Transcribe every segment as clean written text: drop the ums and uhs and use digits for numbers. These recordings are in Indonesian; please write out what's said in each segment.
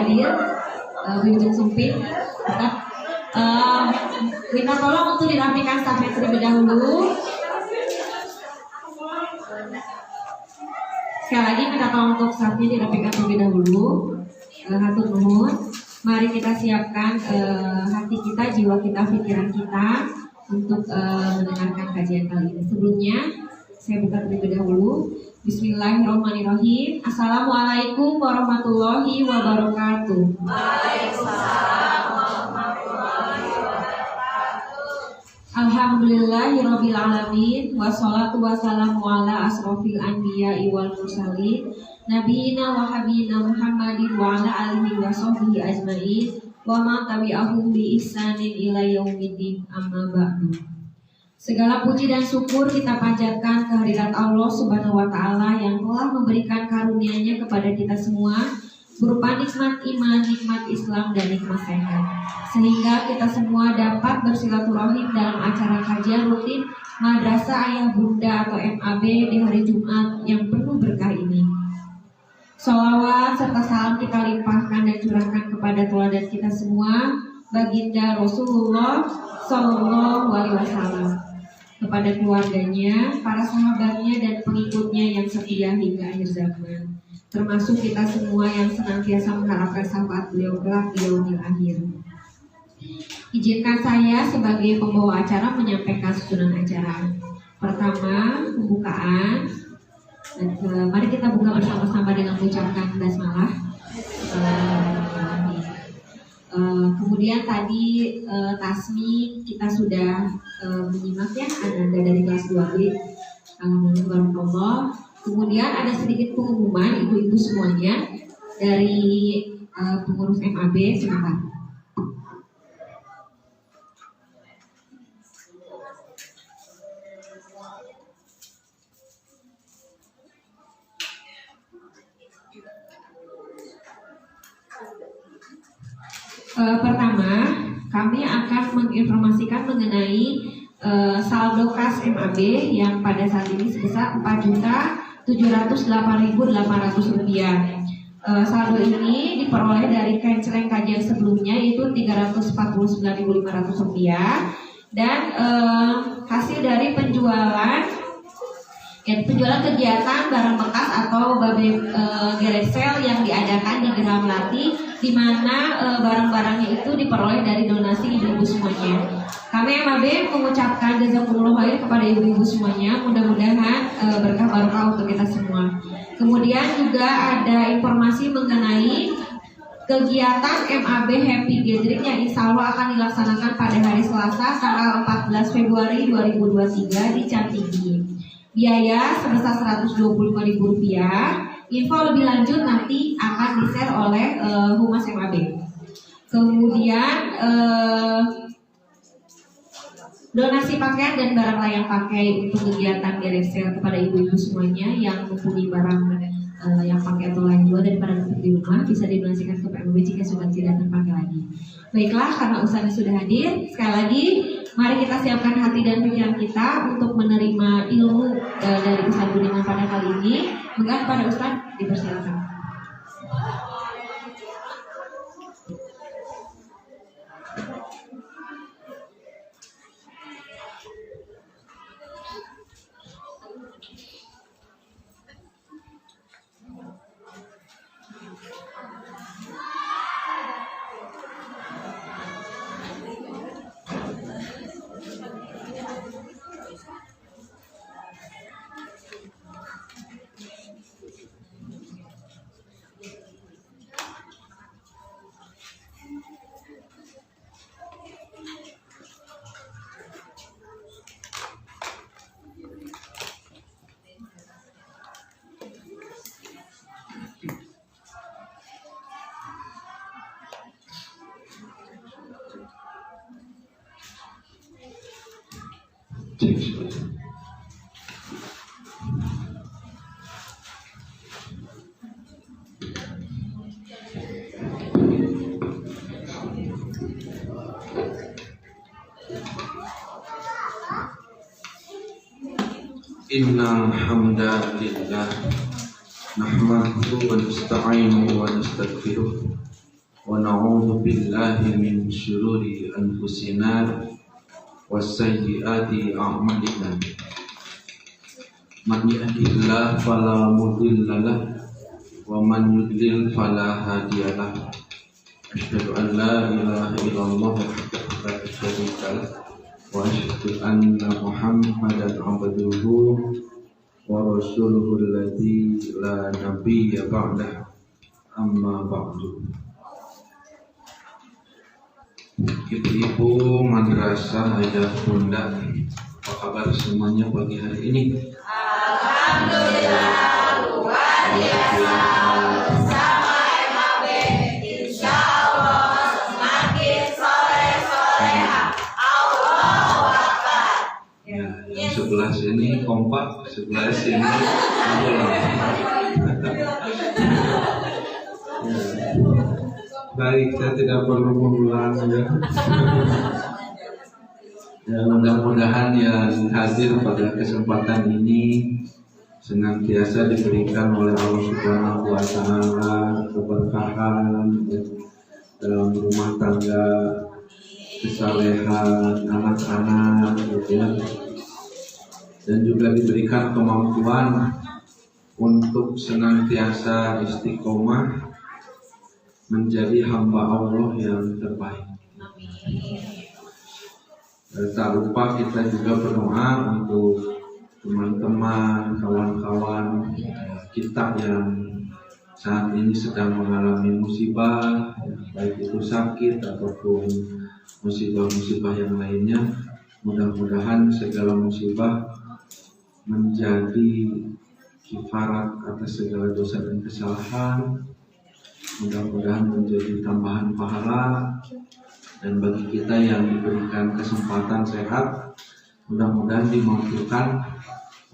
hadir, Wilujeng Sumpit. Minta tolong untuk dirapikan stafet terlebih dahulu. Sekali lagi minta tolong untuk stafnya dirapikan terlebih dahulu. Hatur nuhun. Mari kita siapkan hati kita, jiwa kita, pikiran kita untuk mendengarkan kajian kali ini. Sebelumnya saya buka terlebih dahulu. Bismillahirrahmanirrahim. Assalamualaikum warahmatullahi wabarakatuh. Waalaikumsalam warahmatullahi wabarakatuh. Alhamdulillahirabbil alamin wassalatu wassalamu ala asrofil anbiya'i wal mursalin nabiyina wa habibina Muhammadin wa ala alihi wa sahbihi ajmain wa ma tabi'ahum bi ihsanin ila yaumiddin amma ba'du. Segala puji dan syukur kita panjatkan kehadirat Allah Subhanahu wa taala yang telah memberikan karunia-Nya kepada kita semua berupa nikmat iman, nikmat Islam, dan nikmat sehat, sehingga kita semua dapat bersilaturahim dalam acara kajian rutin Madrasah Ayah Bunda atau MAB di hari Jumat yang penuh berkah ini. Sholawat serta salam kita limpahkan dan curahkan kepada teladan kita semua, baginda Rasulullah Sallallahu Alaihi Wasallam, kepada keluarganya, para sahabatnya, dan pengikutnya yang setia hingga akhir zaman, termasuk kita semua yang senantiasa mengharapkan syafaat beliau kelak di yaumil akhir. Izinkan saya sebagai pembawa acara menyampaikan susunan acara. Pertama, pembukaan. Mari kita buka bersama-sama dengan mengucapkan basmalah. Kemudian tadi tasmi kita sudah menyimak ya, ada dari kelas 2B. Alhamdulillah. Kemudian ada sedikit pengumuman ibu-ibu semuanya dari pengurus MAB. Silakan. Pertama, kami akan menginformasikan mengenai saldo kas MAB yang pada saat ini sebesar Rp4.708.800. Saldo ini diperoleh dari canceling kajian sebelumnya yaitu Rp349.500 dan hasil dari penjualan kegiatan barang bekas atau garage sale yang diadakan di Gerah Melati, di mana barang-barangnya itu diperoleh dari donasi ibu-ibu semuanya. Kami MAB mengucapkan jazakumullah khair kepada ibu-ibu semuanya. Mudah-mudahan berkah barokah untuk kita semua. Kemudian juga ada informasi mengenai kegiatan MAB Happy Gathering yang insya Allah akan dilaksanakan pada hari Selasa tanggal 14 Februari 2023 di Cantigi. Biaya sebesar Rp125.000. Info lebih lanjut nanti akan di-share oleh Humas MAB. Kemudian donasi pakaian dan barang layak pakai untuk kegiatan garage sale kepada ibu-ibu semuanya yang mempunyai barang yang pakai atau lain jual daripada di rumah bisa didonasikan ke PMB jika sudah tidak terpakai lagi. Baiklah, karena Ustaz sudah hadir, sekali lagi mari kita siapkan hati dan pikiran kita untuk menerima ilmu dari Ustaz Budiman pada kali ini. Maka pada Ustaz dipersilakan. Innal hamdalillah nahmaduhu wa nasta'inuhu wa nastaghfiruh wa na'udzu billahi min syururi anfusina wa sayyiati a'malina. Man yahdihillahu fala mudilla lahu wa man yudlil fala hadiya lahu. Asyhadu an la ilaha illallah wahdahu la syarika lahu wa asyhadu anna Muhammadan abduhu wa rasuluhu alladzi la nabiyya ba'dahu. Amma ba'du. Ibu-ibu madrasah Ayah Bunda, apa kabar semuanya pagi hari ini? Alhamdulillah luar biasa. Bersama MAB insya Allah semakin soleh-soleha. Allahu Akbar. Ya, yang sebelah sini kompak, sebelah sini baik, saya tidak perlu mengulang ya. Ya, mudah-mudahan yang hadir pada kesempatan ini senantiasa diberikan oleh Allah Subhanahu wa Ta'ala keberkahan ya, dalam rumah tangga, kesalehan anak-anak gitu ya. Dan juga diberikan kemampuan untuk senantiasa istiqomah menjadi hamba Allah yang terbaik. Tak lupa kita juga berdoa untuk teman-teman, kawan-kawan kita yang saat ini sedang mengalami musibah, baik itu sakit ataupun musibah-musibah yang lainnya. Mudah-mudahan segala musibah menjadi kifarat atas segala dosa dan kesalahan. Mudah-mudahan menjadi tambahan pahala. Dan bagi kita yang diberikan kesempatan sehat, mudah-mudahan dimampukan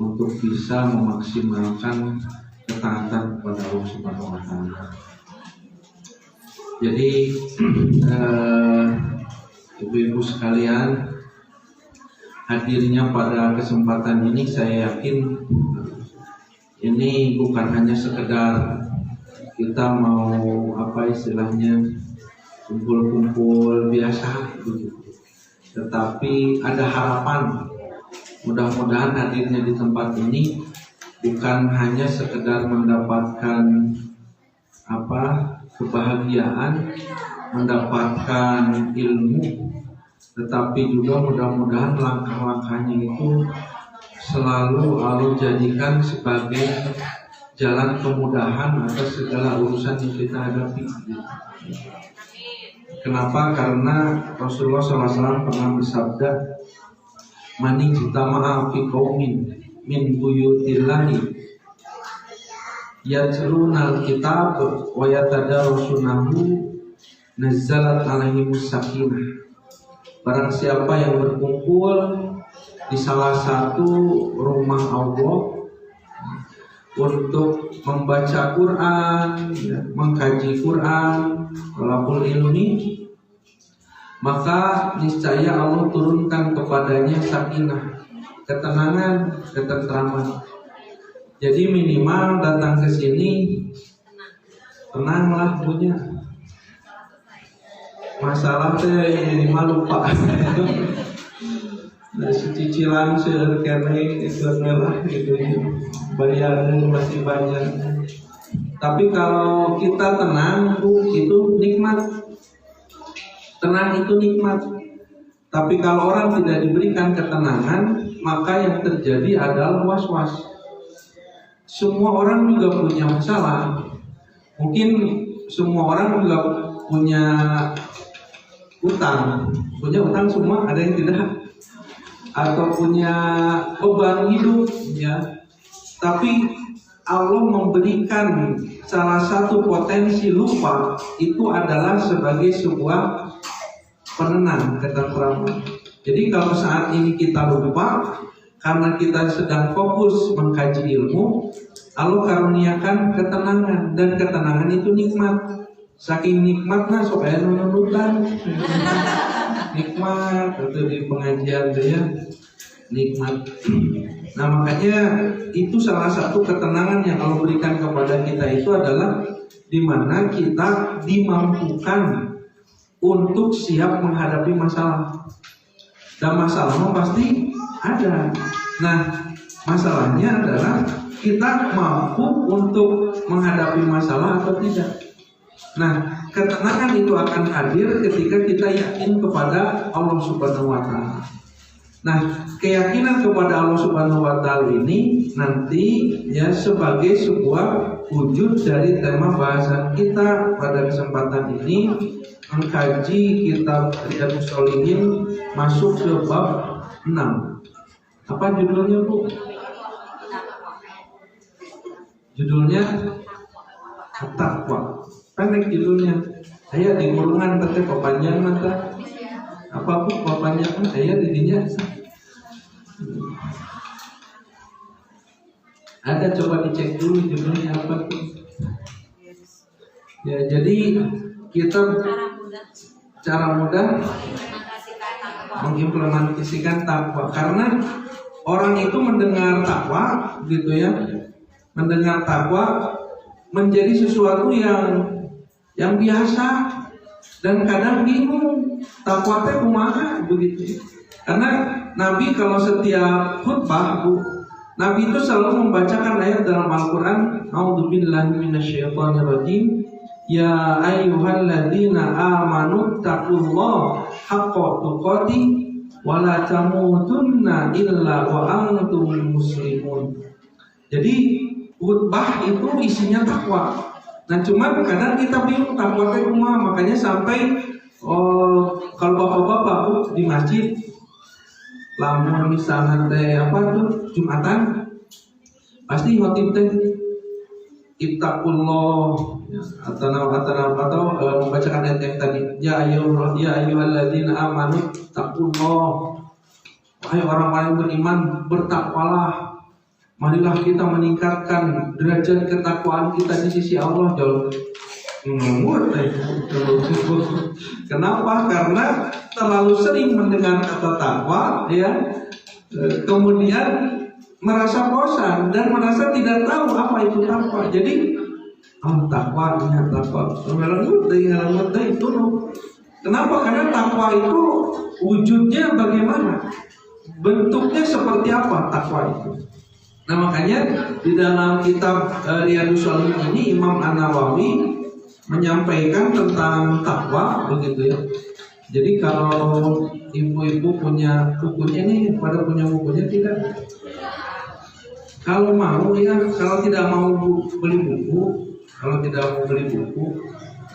untuk bisa memaksimalkan ketaatan kepada Allah Subhanahu wa Ta'ala. Jadi ibu-ibu sekalian, hadirnya pada kesempatan ini saya yakin ini bukan hanya sekedar kita mau kumpul-kumpul biasa begitu. Tetapi ada harapan. Mudah-mudahan hadirnya di tempat ini bukan hanya sekedar mendapatkan kebahagiaan, mendapatkan ilmu, tetapi juga mudah-mudahan langkah-langkahnya itu selalu Allah jadikan sebagai jalan kemudahan atas segala urusan yang kita hadapi. Kenapa? Karena Rasulullah SAW pernah bersabda, "Mani jitama'a fi qaumin min buyutillahi yatluna al-kitab wa yatadarasunahu nazzalat alaihimus sakinah." Barang siapa yang berkumpul di salah satu rumah Allah untuk membaca Quran, mengkaji Quran, talabul ilmi, maka niscaya Allah turunkan kepadanya sakinah, ketenangan, ketentraman. Jadi minimal datang ke sini tenanglah punya. Masalah teh minimal lupa. Nah, cicilan sekene itu adalah gitu, bayaran masih banyak. Tapi kalau kita tenang, itu nikmat. Tenang itu nikmat. Tapi kalau orang tidak diberikan ketenangan, maka yang terjadi adalah was-was. Semua orang juga punya masalah. Mungkin semua orang juga punya utang. Punya utang semua, ada yang tidak. Atau punya beban hidup ya. Tapi Allah memberikan salah satu potensi lupa itu adalah sebagai sebuah penenang, ketentraman. Jadi kalau saat ini kita lupa karena kita sedang fokus mengkaji ilmu, Allah karuniakan ketenangan, dan ketenangan itu nikmat. Saking nikmatnya supaya nunutan nikmat atau di pengajian ya nikmat. Nah makanya itu salah satu ketenangan yang Allah berikan kepada kita itu adalah di mana kita dimampukan untuk siap menghadapi masalah. Dan masalah pasti ada. Nah, masalahnya adalah kita mampu untuk menghadapi masalah atau tidak. Nah, ketenangan itu akan hadir ketika kita yakin kepada Allah Subhanahu wa taala. Nah, keyakinan kepada Allah Subhanahu wa taala ini nanti ya sebagai sebuah wujud dari tema bahasan kita pada kesempatan ini, mengkaji kitab Riyadhus Shalihin masuk ke bab 6. Apa judulnya, Bu? Judulnya At-Taqwa. Pendek judulnya. Saya di kurungan tete papanjang mata. Apa Bu papanjang saya di dinya? Ada, coba dicek dulu judulnya apa tuh. Ya, jadi kita cara mudah mengimplementasikan takwa, karena orang itu mendengar takwa gitu ya, mendengar takwa menjadi sesuatu yang biasa dan kadang bingung takwa teh kumaha begitu. Karena Nabi kalau setiap khutbah, Nabi itu selalu membacakan ayat dalam Al-Quran, A'udzubillahi minasyaitonirrajim, Ya ayyuhalladzina amanu taqullaha haqqa tuqatih wa la tamutunna illa wa antum muslimun. Jadi khutbah itu isinya takwa. Nah, cuma kadang kita bingung takwa teh kumaha, makanya sampai kalau bapak-bapak di masjid lamun misalnya teh apa tuh Jumatan pasti khotib teh ittaqullah atau membacakan ayat yang tadi ya ayyuhalladzina amanu taqullah, wahai orang-orang yang beriman bertakwalah. Marilah kita meningkatkan derajat ketakwaan kita di sisi Allah. Kenapa? Karena terlalu sering mendengar kata takwa, ya, kemudian merasa bosan dan merasa tidak tahu apa itu takwa. Jadi, takwa, itu. Kenapa? Karena takwa itu wujudnya bagaimana? Bentuknya seperti apa takwa itu? Nah, makanya di dalam kitab Riyadhus Shalihin ini Imam An-Nawawi menyampaikan tentang takwa begitu ya. Jadi kalau ibu-ibu punya bukunya nih, pada punya bukunya tidak? Kalau mau ya, kalau tidak mau beli buku,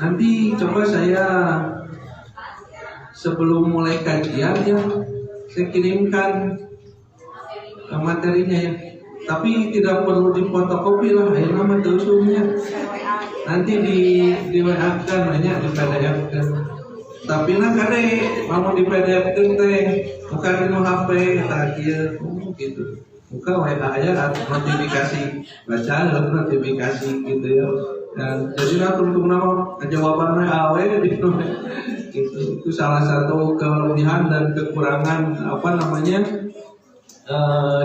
nanti coba saya sebelum mulai kajian ya, saya kirimkan materinya ya. Tapi tidak perlu difotokopi lah, ya nama terusumnya. Nanti di WA kan banyak di PDF kan. Tapi nak kade mau di PDF kan teh, bukan di HP tadi gitu. Buka WA aja notifikasi, baca notifikasi gitu ya. Dan jadi untuk nama jawabannya awe gitu. Itu salah satu kelebihan dan kekurangan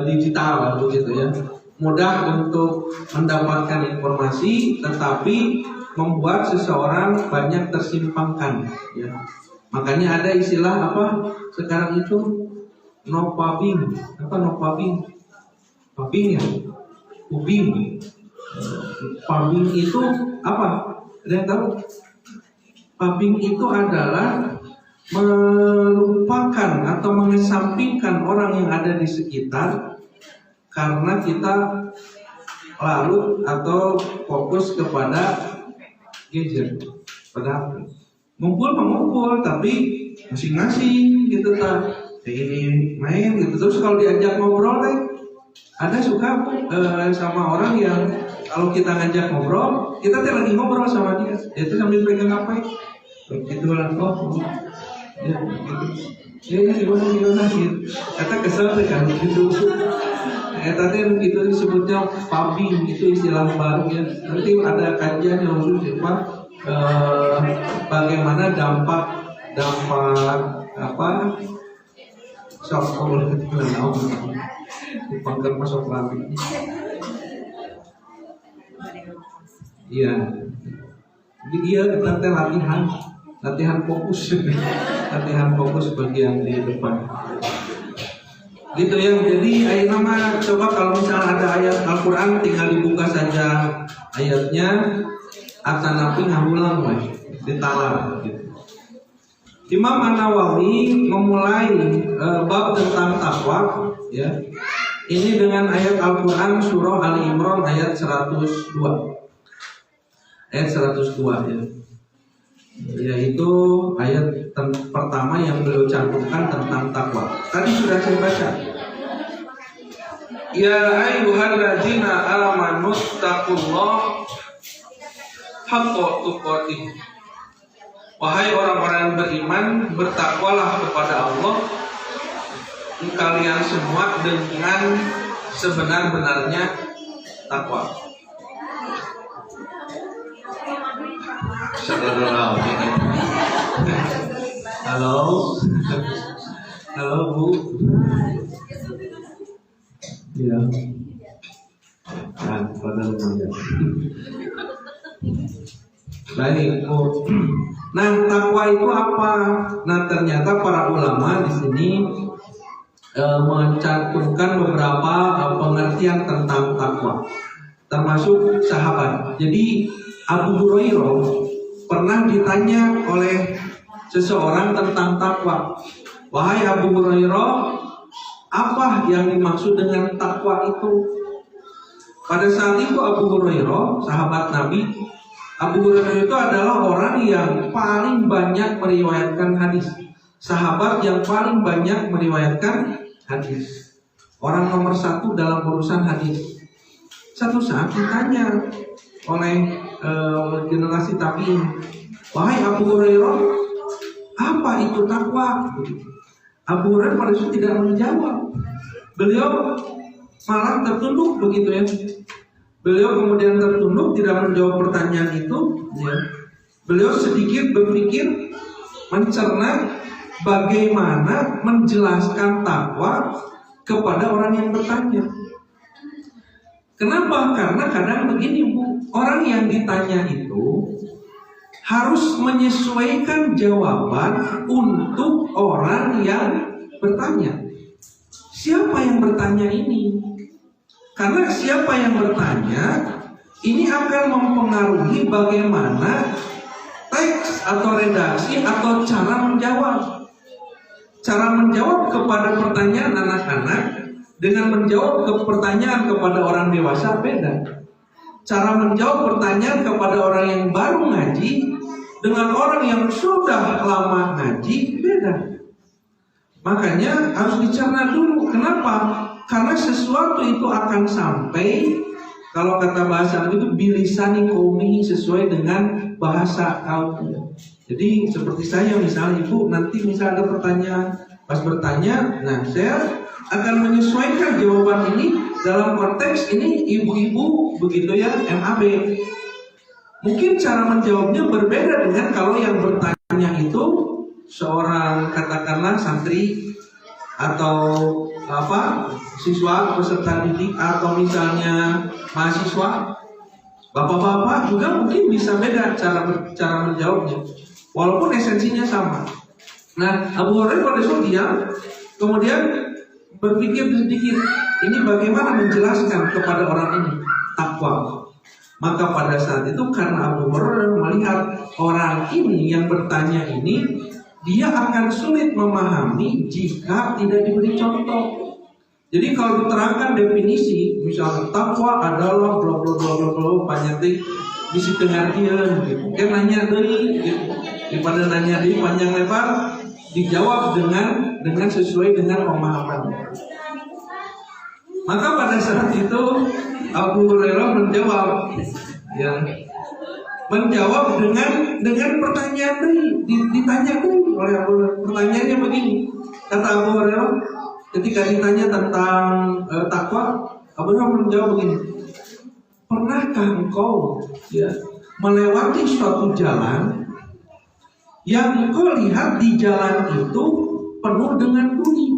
digital begitu ya. Mudah untuk mendapatkan informasi, tetapi membuat seseorang banyak tersimpangkan ya. Makanya ada istilah apa sekarang itu no pubbing. Apa no pubbing? Pubbing ya? Pubbing. Pubbing itu apa? Ada yang tahu? Pubbing itu adalah melupakan atau mengesampingkan orang yang ada di sekitar karena kita larut atau fokus kepada gadget, pada ngumpul tapi masing-masing gitu kan, ini main gitu. Terus kalau diajak ngobrol ada suka sama orang yang kalau kita ngajak ngobrol, kita lagi ngobrol sama dia, itu sambil pegang apa? Begitu lah ya, gitu. Gimana gitu. Kata kesel kan gitu. Tadi begitu disebutnya pubbing, itu istilah baru ya. Nanti ada kajian yang khusus bagaimana dampak apa sokol dipanggil masuk lagi. Iya. Jadi dia kita latihan fokus, latihan fokus bagian di depan. Gitu ya. Jadi ayat nama coba kalau misalnya ada ayat Al-Quran tinggal dibuka saja ayatnya, atanapi ngahulang ditalar. Gitu. Imam An-Nawawi memulai bab tentang takwa, ya. Ini dengan ayat Al-Quran surah Ali Imran ayat 102. Ayat 102 ya. Yaitu ayat pertama yang beliau cantumkan tentang takwa. Tadi sudah saya baca. Ya ayyuhalladzina amanu taqullaha haqqa tuqatih. Wahai orang-orang yang beriman, bertakwalah kepada Allah kalian semua dengan sebenar-benarnya takwa. Halo, halo Bu. Ya, pada lumayan. Baik, Bu. Nah, takwa itu apa? Nah, ternyata para ulama di sini mencantumkan beberapa pengertian tentang takwa, termasuk sahabat. Jadi Abu Hurairah pernah ditanya oleh seseorang tentang takwa. Wahai Abu Hurairah, apa yang dimaksud dengan takwa itu? Pada saat itu Abu Hurairah, sahabat Nabi, Abu Hurairah itu adalah orang yang paling banyak meriwayatkan hadis. Sahabat yang paling banyak meriwayatkan hadis. Orang nomor 1 dalam urusan hadis. Satu saat ditanya oleh generasi tabi'in, wahai Abu Hurairah, apa itu takwa? Abu Hurairah pada saat tidak menjawab. Beliau malah tertunduk begitu ya. Beliau kemudian tertunduk tidak menjawab pertanyaan itu. Ya. Beliau sedikit berpikir, mencerna bagaimana menjelaskan takwa kepada orang yang bertanya. Kenapa? Karena kadang begini Bu, orang yang ditanya itu harus menyesuaikan jawaban untuk orang yang bertanya. Siapa yang bertanya ini? Karena siapa yang bertanya ini akan mempengaruhi bagaimana teks atau redaksi atau cara menjawab. Cara menjawab kepada pertanyaan anak-anak dengan menjawab ke pertanyaan kepada orang dewasa beda. Cara menjawab pertanyaan kepada orang yang baru ngaji dengan orang yang sudah lama ngaji beda. Makanya harus dicerna dulu. Kenapa? Karena sesuatu itu akan sampai, kalau kata bahasa itu bilisani qaumihi, sesuai dengan bahasa kaum. Jadi seperti saya misalnya, Ibu nanti misal ada pertanyaan, pas bertanya, nah saya akan menyesuaikan jawaban ini dalam konteks ini ibu-ibu begitu ya, MAB. Mungkin cara menjawabnya berbeda dengan kalau yang bertanya itu seorang katakanlah santri atau siswa peserta didik atau misalnya mahasiswa. Bapak-bapak juga mungkin bisa beda cara menjawabnya, walaupun esensinya sama. Nah, Abu Hurairah pada saat diam, kemudian berpikir sedikit, ini bagaimana menjelaskan kepada orang ini takwa. Maka pada saat itu karena Abu Hurairah melihat orang ini yang bertanya ini, dia akan sulit memahami jika tidak diberi contoh. Jadi kalau diterangkan definisi, misalnya takwa adalah bla bla bla bla bla, panjang bisa pengertian gitu. Kan nanya dari gitu. Daripada nanya di panjang lebar, dijawab dengan sesuai dengan pemahaman. Maka pada saat itu Abu Hurairah menjawab, ya, menjawab dengan pertanyaan ditanya oleh Abu Hurairah. Pertanyaannya begini, kata Abu Hurairah ketika ditanya tentang takwa, Abu Hurairah menjawab begini, pernahkah engkau ya melewati suatu jalan yang engkau lihat di jalan itu penuh dengan duri?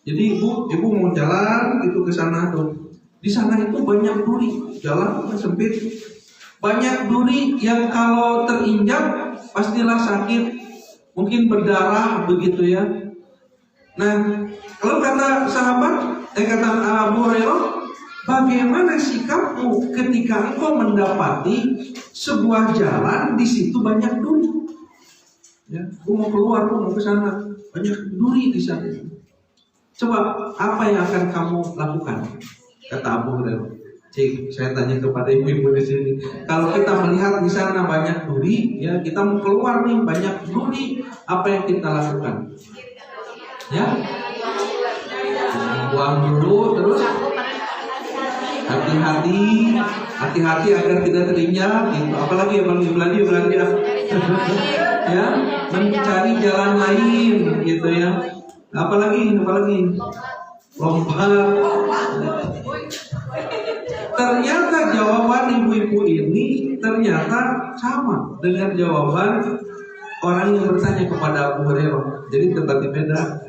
Jadi ibu mau jalan itu ke sana tuh, di sana itu banyak duri, jalan sempit. Banyak duri yang kalau terinjak pastilah sakit, mungkin berdarah begitu ya. Nah, kalau kata kata Abu Hurairah, bagaimana sikapmu ketika engkau mendapati sebuah jalan di situ banyak duri? Ya, aku mau keluar, aku mau ke sana, banyak duri di sana. Coba apa yang akan kamu lakukan? Kata Abu Hurairah. Cik, saya tanya kepada ibu-ibu di sini. Kalau kita melihat di sana banyak duri, ya kita mau keluar nih banyak duri, apa yang kita lakukan? Ya, buang dulu, terus hati-hati agar tidak terinjak. Gitu. Apalagi belanja ya, mencari jalan lain, gitu ya. Apalagi lompat. Ternyata jawaban ibu-ibu ini ternyata sama dengan jawaban orang yang bertanya kepada Abu Hurairah. Jadi terbagi beda.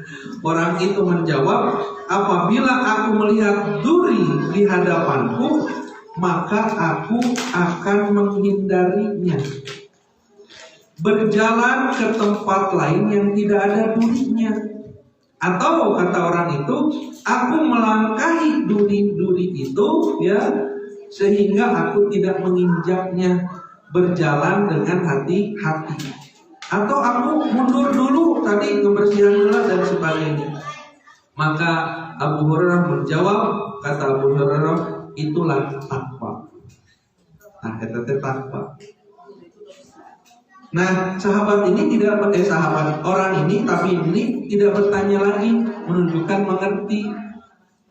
Orang itu menjawab, apabila aku melihat duri di hadapanku, maka aku akan menghindarinya. Berjalan ke tempat lain yang tidak ada durinya. Atau kata orang itu, aku melangkahi duri-duri itu, ya, sehingga aku tidak menginjaknya, berjalan dengan hati-hati. Atau aku mundur dulu, tadi kebersihan dulu dan sebagainya. Maka Abu Hurairah menjawab, kata Abu Hurairah, itulah takwa. Nah, itu takwa. Nah, sahabat ini orang ini tidak bertanya lagi, menunjukkan mengerti.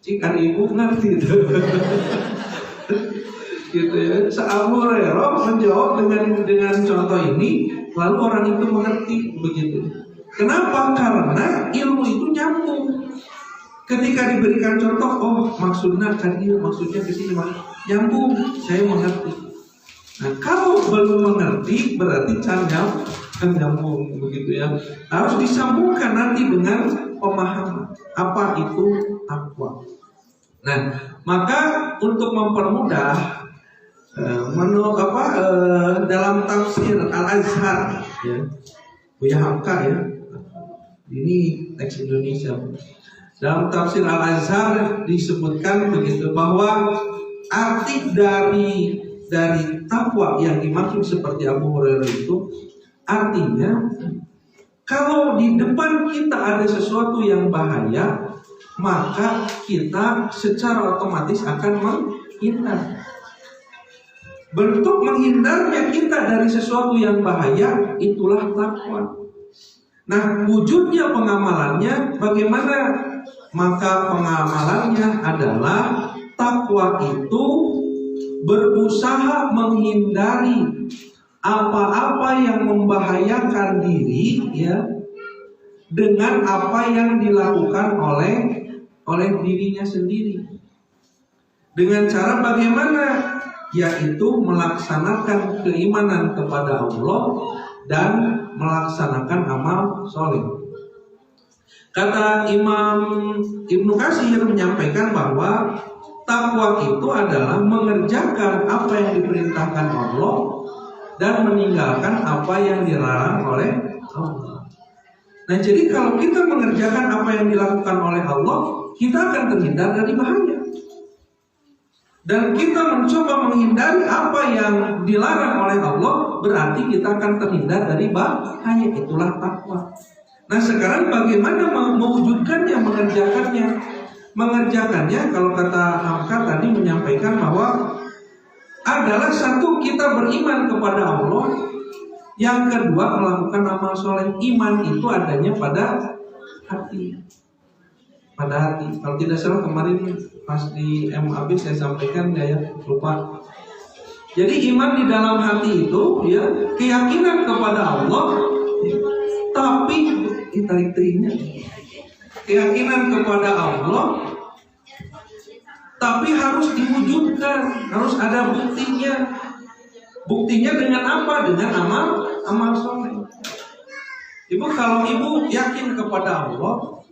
Jika ibu ngerti itu. Gitu ya. Abu Hurairah menjawab dengan contoh ini, lalu orang itu mengerti begitu. Kenapa? Karena ilmu itu nyambung. Ketika diberikan contoh, oh maksudnya ke sini, nyambung, saya mengerti. Nah, kalau belum mengerti berarti nyambung begitu ya. Harus disambungkan nanti dengan pemahaman apa itu takwa. Nah, maka untuk mempermudah dalam tafsir Al-Azhar ya, Buya Hamka ya. Ini teks Indonesia. Dalam tafsir Al-Azhar disebutkan begitu bahwa arti dari takwa yang dimaksud seperti Abu Hurairah itu artinya kalau di depan kita ada sesuatu yang bahaya, maka kita secara otomatis akan menghindar. Bentuk menghindarnya kita dari sesuatu yang bahaya itulah takwa. Nah, wujudnya pengamalannya bagaimana? Maka pengamalannya adalah takwa itu berusaha menghindari apa-apa yang membahayakan diri ya, dengan apa yang dilakukan oleh dirinya sendiri. Dengan cara bagaimana? Yaitu melaksanakan keimanan kepada Allah dan melaksanakan amal soleh. Kata Imam Ibnu Katsir menyampaikan bahwa takwa itu adalah mengerjakan apa yang diperintahkan Allah dan meninggalkan apa yang dilarang oleh Allah. Nah, jadi kalau kita mengerjakan apa yang dilakukan oleh Allah, kita akan terhindar dari bahaya. Dan kita mencoba menghindari apa yang dilarang oleh Allah, berarti kita akan terhindar dari bahaya. Itulah takwa. Nah, sekarang bagaimana mewujudkannya, mengerjakannya? Kalau kata Hamka tadi menyampaikan bahwa adalah satu, kita beriman kepada Allah. Yang kedua, melakukan amal soleh. Iman itu adanya pada hati. Pada hati. Kalau tidak salah kemarin pas di MAB saya sampaikan, ya lupa. Jadi iman di dalam hati itu ya keyakinan kepada Allah, ya, tapi ditarik telinga. Keyakinan kepada Allah, tapi harus diwujudkan, harus ada buktinya. Buktinya dengan apa? Dengan amal soleh. Ibu, kalau ibu yakin kepada Allah,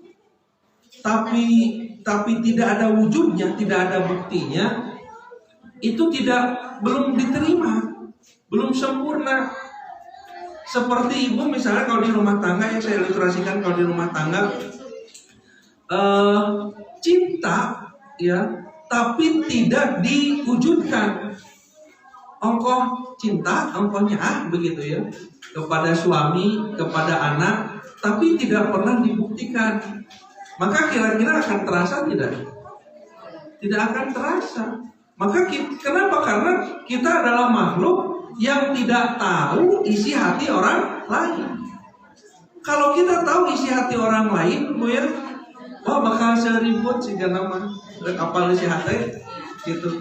tapi tidak ada wujudnya, tidak ada buktinya, itu belum diterima. belum sempurna. Seperti ibu misalnya kalau di rumah tangga, yang saya ilustrasikan kalau di rumah tangga, cinta ya, tapi tidak diwujudkan. Ongkoh cinta, ongkohnya begitu ya, kepada suami, kepada anak, tapi tidak pernah dibuktikan. Maka kira-kira akan terasa tidak? Tidak akan terasa. Maka kenapa? Karena kita adalah makhluk yang tidak tahu isi hati orang lain. Kalau kita tahu isi hati orang lain, Bu ya, wah bakal seribut sih nama kapal isi hati gitu.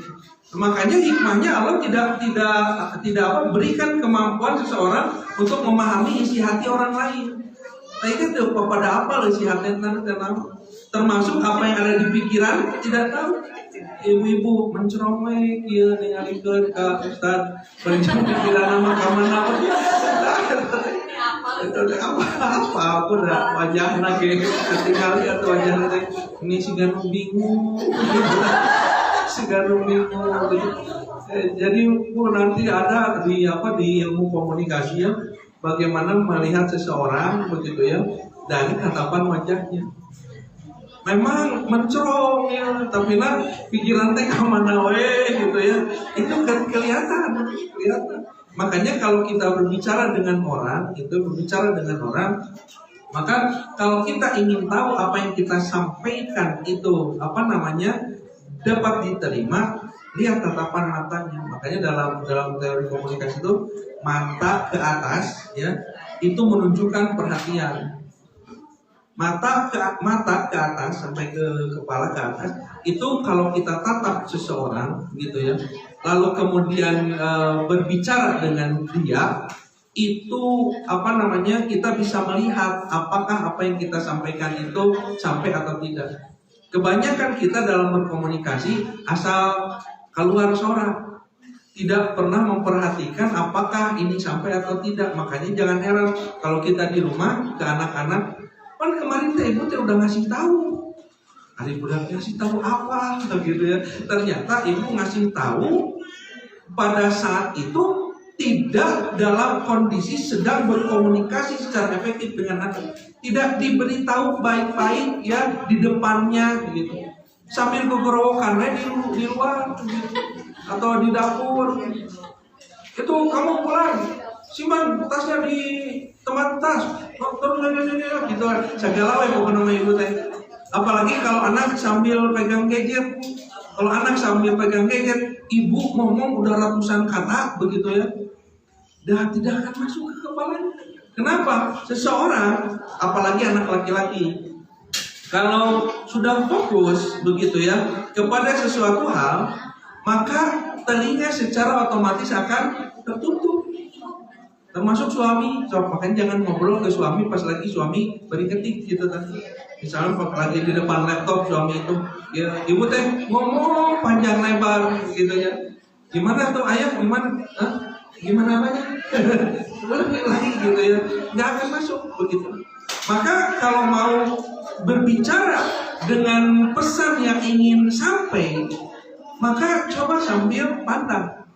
Makanya hikmahnya Allah tidak berikan kemampuan seseorang untuk memahami isi hati orang lain. Nah itu pada apa isi hati termasuk apa yang ada di pikiran tidak tahu. Ibu-ibu menceromai kia ningalikeun ka Ustaz berencana pikiran nama kamana apa aku dah wajahna ge ketinggalan atau wajahna teh ini siganu bingung gitu. Jadi nanti ada di ilmu komunikasi ya, bagaimana melihat seseorang begitu ya dari tatapan wajahnya. Memang mencorong ya, tapi pikiran teh kemana gitu ya, itu kan kelihatan. Makanya kalau kita berbicara dengan orang, maka kalau kita ingin tahu apa yang kita sampaikan itu dapat diterima, lihat tatapan matanya. Makanya dalam teori komunikasi itu mata ke atas ya, itu menunjukkan perhatian. Mata ke atas sampai ke kepala ke atas itu kalau kita tatap seseorang gitu ya, lalu kemudian berbicara dengan dia, itu kita bisa melihat apakah apa yang kita sampaikan itu sampai atau tidak. Kebanyakan kita dalam berkomunikasi asal keluar suara, tidak pernah memperhatikan apakah ini sampai atau tidak. Makanya jangan heran kalau kita di rumah ke anak-anak, kan kemarin ibu udah ngasih tahu. Hari budak ngasih tahu apa gitu ya. Ternyata ibu ngasih tahu pada saat itu tidak dalam kondisi sedang berkomunikasi secara efektif dengan anak. Tidak diberitahu baik-baik ya di depannya gitu. Sambil gegorowokannya di luar gitu. Atau di dapur. Itu kamu pulang, simpan tasnya di tempat tas. Terus gitu segala bukan nama ibu teh. Apalagi kalau anak sambil pegang gadget. Kalau anak sambil pegang gadget, ibu ngomong udah ratusan kata begitu ya, dan tidak akan masuk ke kepalanya. Kenapa? Seseorang, apalagi anak laki-laki, kalau sudah fokus begitu ya kepada sesuatu hal, maka telinga secara otomatis akan tertutup. Termasuk suami, makanya jangan ngobrol ke suami pas lagi suami berketik gitu kan. Misalnya pas lagi di depan laptop suami itu, ya ibu teh ngomong panjang lebar gitu ya. Gimana tuh ayah? Gimana apanya? Lagi gitu ya, nggak akan masuk begitu. Maka kalau mau berbicara dengan pesan yang ingin sampai, maka coba sambil pandang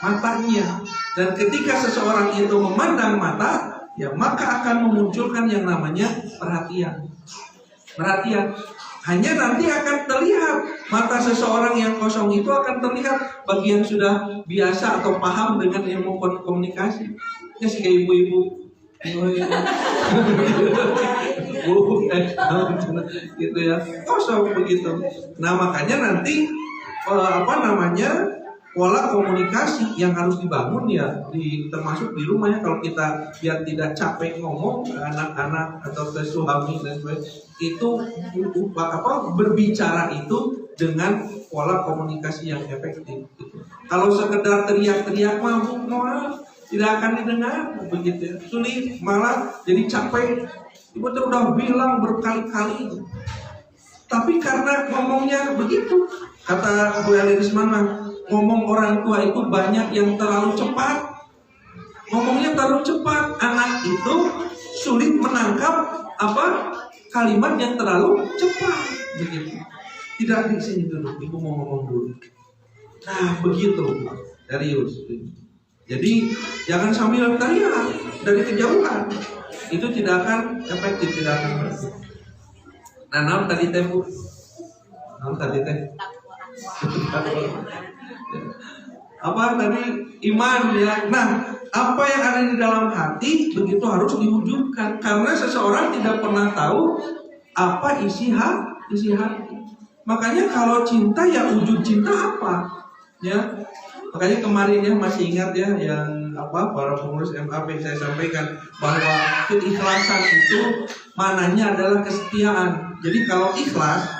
matanya. Dan ketika seseorang itu memandang mata, ya maka akan memunculkan yang namanya perhatian. Hanya nanti akan terlihat mata seseorang yang kosong itu akan terlihat bagi yang sudah biasa atau paham dengan ilmu komunikasi. Ya sih kayak ibu-ibu. Gitu ya, kosong begitu. Nah makanya nanti pola komunikasi yang harus dibangun ya termasuk di rumahnya. Kalau kita biar tidak capek ngomong ke anak-anak atau ke suami dan sebagainya, itu berbicara itu dengan pola komunikasi yang efektif gitu. Kalau sekedar teriak-teriak maaf tidak akan didengar begitu ya. Sulit, malah jadi capek. Ibu tuh udah bilang berkali-kali, tapi karena ngomongnya begitu, kata Bu Elirisman mah, ngomong orang tua itu banyak yang terlalu cepat. Ngomongnya terlalu cepat, anak itu sulit menangkap kalimat yang terlalu cepat begitu. Tidak di sini dulu, ibu mau ngomong dulu. Nah begitu, serius. Jadi jangan sambil teriak dari kejauhan, itu tidak akan efektif, tidak akan berhasil. Nah, naon tadi teh Bu? Naon tadi teh? Apa tadi? Iman ya. Nah, apa yang ada di dalam hati begitu harus diwujudkan, karena seseorang tidak pernah tahu apa isi hati. Makanya kalau cinta ya wujud cinta apa? Ya. Makanya kemarin ya masih ingat ya yang para pengurus MAP saya sampaikan bahwa keikhlasan itu mananya adalah kesetiaan. Jadi kalau ikhlas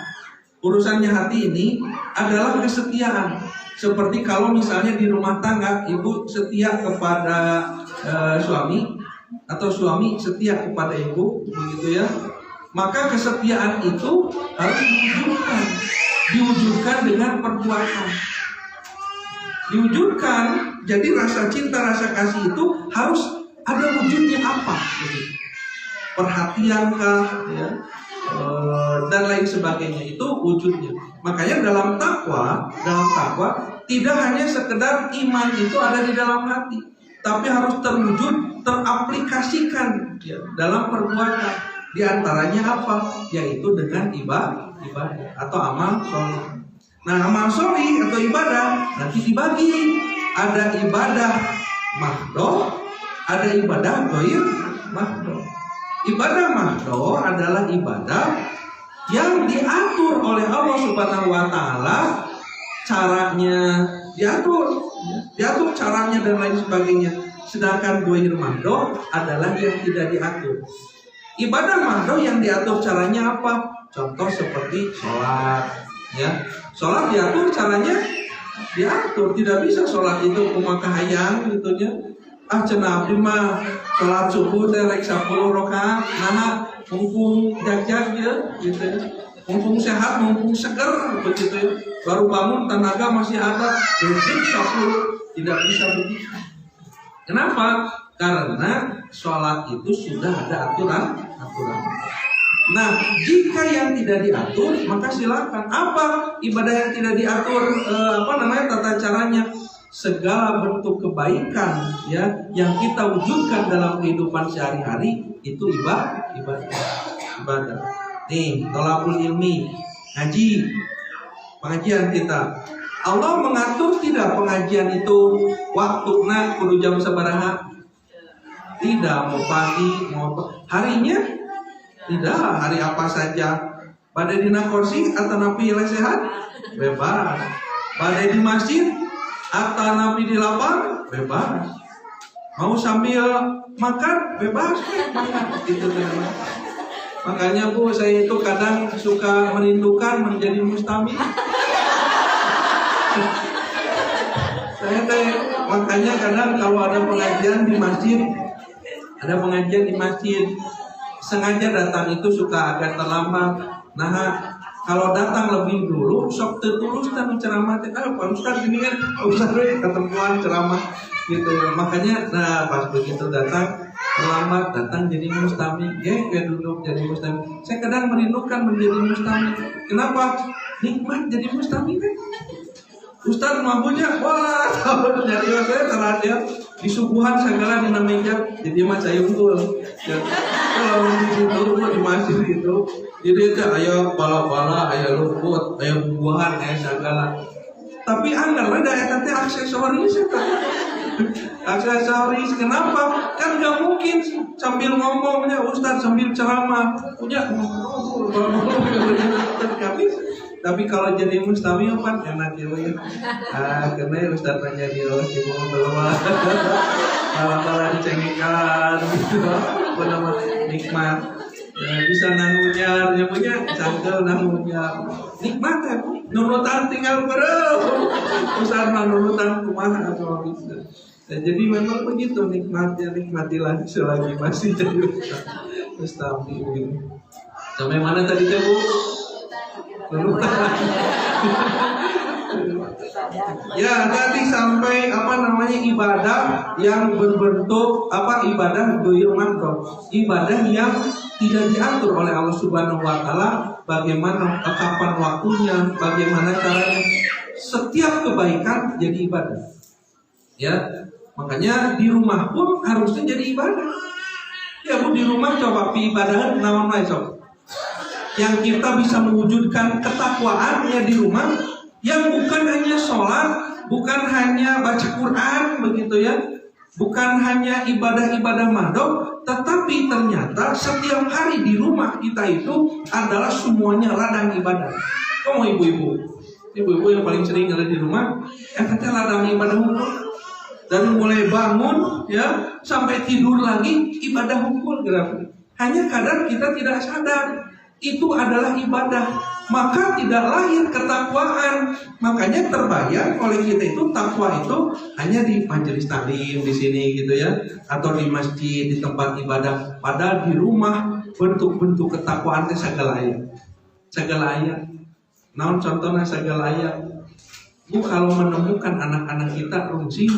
urusannya hati ini adalah kesetiaan. Seperti kalau misalnya di rumah tangga ibu setia kepada suami atau suami setia kepada ibu, begitu ya. Maka kesetiaan itu harus diwujudkan dengan perbuatan. Diwujudkan, jadi rasa cinta, rasa kasih itu harus ada wujudnya apa? Perhatiankah, ya, dan lain sebagainya, itu wujudnya. Makanya dalam takwa tidak hanya sekedar iman itu ada di dalam hati, tapi harus terwujud, teraplikasikan ya, dalam perbuatan. Di antaranya apa? Yaitu dengan ibadah atau amal soleh. Nah, amal soleh atau ibadah nanti dibagi. Ada ibadah mahdoh, ada ibadah ghair mahdoh. Ibadah mahdoh adalah ibadah yang diatur oleh Allah Subhanahu wa taala, caranya diatur caranya dan lain sebagainya. Sedangkan ghair mahdoh adalah yang tidak diatur. Ibadah mahdoh yang diatur caranya apa? Contoh seperti sholat, ya. Sholat diatur caranya diatur. Tidak bisa sholat itu kumaha hayang gitunya. Cenah abdi mah sholat subuh teh rek 10 rakaat, nah mumpung jag-jag ya gitu ya. Mumpung sehat, mumpung seger begitu ya. Baru bangun tenaga masih ada, jadi 10 tidak bisa begitu. Kenapa? Karena sholat itu sudah ada aturan. Nah, jika yang tidak diatur, maka silakan. Apa ibadah yang tidak diatur? Tata caranya? Segala bentuk kebaikan ya yang kita wujudkan dalam kehidupan sehari-hari itu ibadah. Nih, thalabul ilmi, ngaji, pengajian kita. Allah mengatur tidak pengajian itu waktuna kudu jam sabaraha? Tidak, mau pagi, mau harinya tidak, hari apa saja. Badai dina kursi atau napi lesehan bebas. Badai di masjid atau napi di lapang bebas. Mau sambil makan bebas. Gitu kan. Makanya Bu, saya itu kadang suka merindukan menjadi mustami. Makanya kadang kalau ada pengajian di masjid, sengaja datang itu suka agak terlambat. Nah, kalau datang lebih dulu, sok tertulus dan ceramah. Pak Ustaz gini kan, Ustaz ketemuan ceramah gitu. Makanya, pas begitu datang terlambat, datang jadi mustami, kayak duduk jadi mustami. Saya kadang merindukan menjadi mustami. Kenapa? Nikmat jadi mustami kan. Ustaz mampunya, wah, jadi saya terhadap disuguhan segala di meja, jadi mah saya unggul. Ya, kalau di masjid gitu, jadi itu ayah bala-bala, ayah luput, ayah buahan, ayah segala. Tapi anggar ada teh aksesoris kan. Aksesoris kenapa? Kan nggak mungkin sambil ngomongnya Ustaz sambil ceramah punya tapi kalau jadi mustami kan enak ya. Karena Ustaz nanya di bawah di bawah malah dicengikan gitu. Nama nikmat bisa nangunyar ya punya cangkel nangunyar nikmat ya nurutan tinggal bro Ustaz nurutan kumaha kalau bisa. Jadi memang begitu nikmatnya, nikmatilah selagi masih jadi mustami gitu. Sampai mana tadi Bu? Ya tadi sampai ibadah yang berbentuk ibadah ghair mahdoh, ibadah yang tidak diatur oleh Allah Subhanahu wa taala, bagaimana kapan waktunya, bagaimana caranya. Setiap kebaikan jadi ibadah. Ya, Makanya di rumah pun harusnya jadi ibadah. Ya Bu, di rumah coba ibadah naon wae sok. Yang kita bisa mewujudkan ketakwaannya di rumah, yang bukan hanya sholat, bukan hanya baca Quran begitu ya, bukan hanya ibadah-ibadah mandok, tetapi ternyata setiap hari di rumah kita itu adalah semuanya ladang ibadah. Kamu ibu-ibu yang paling sering ada di rumah, katanya ladang ibadah hukum. Dan mulai bangun ya sampai tidur lagi ibadah hukum gerak. Hanya kadang kita tidak sadar itu adalah ibadah, maka tidak lahir ketakwaan. Makanya terbayang oleh kita itu takwa itu hanya di majelis taklim di sini gitu ya, atau di masjid, di tempat ibadah. Padahal di rumah bentuk-bentuk ketakwaan itu segala ayat. Naon contohnya segala ayat. Bu, kalau menemukan anak-anak kita rungsing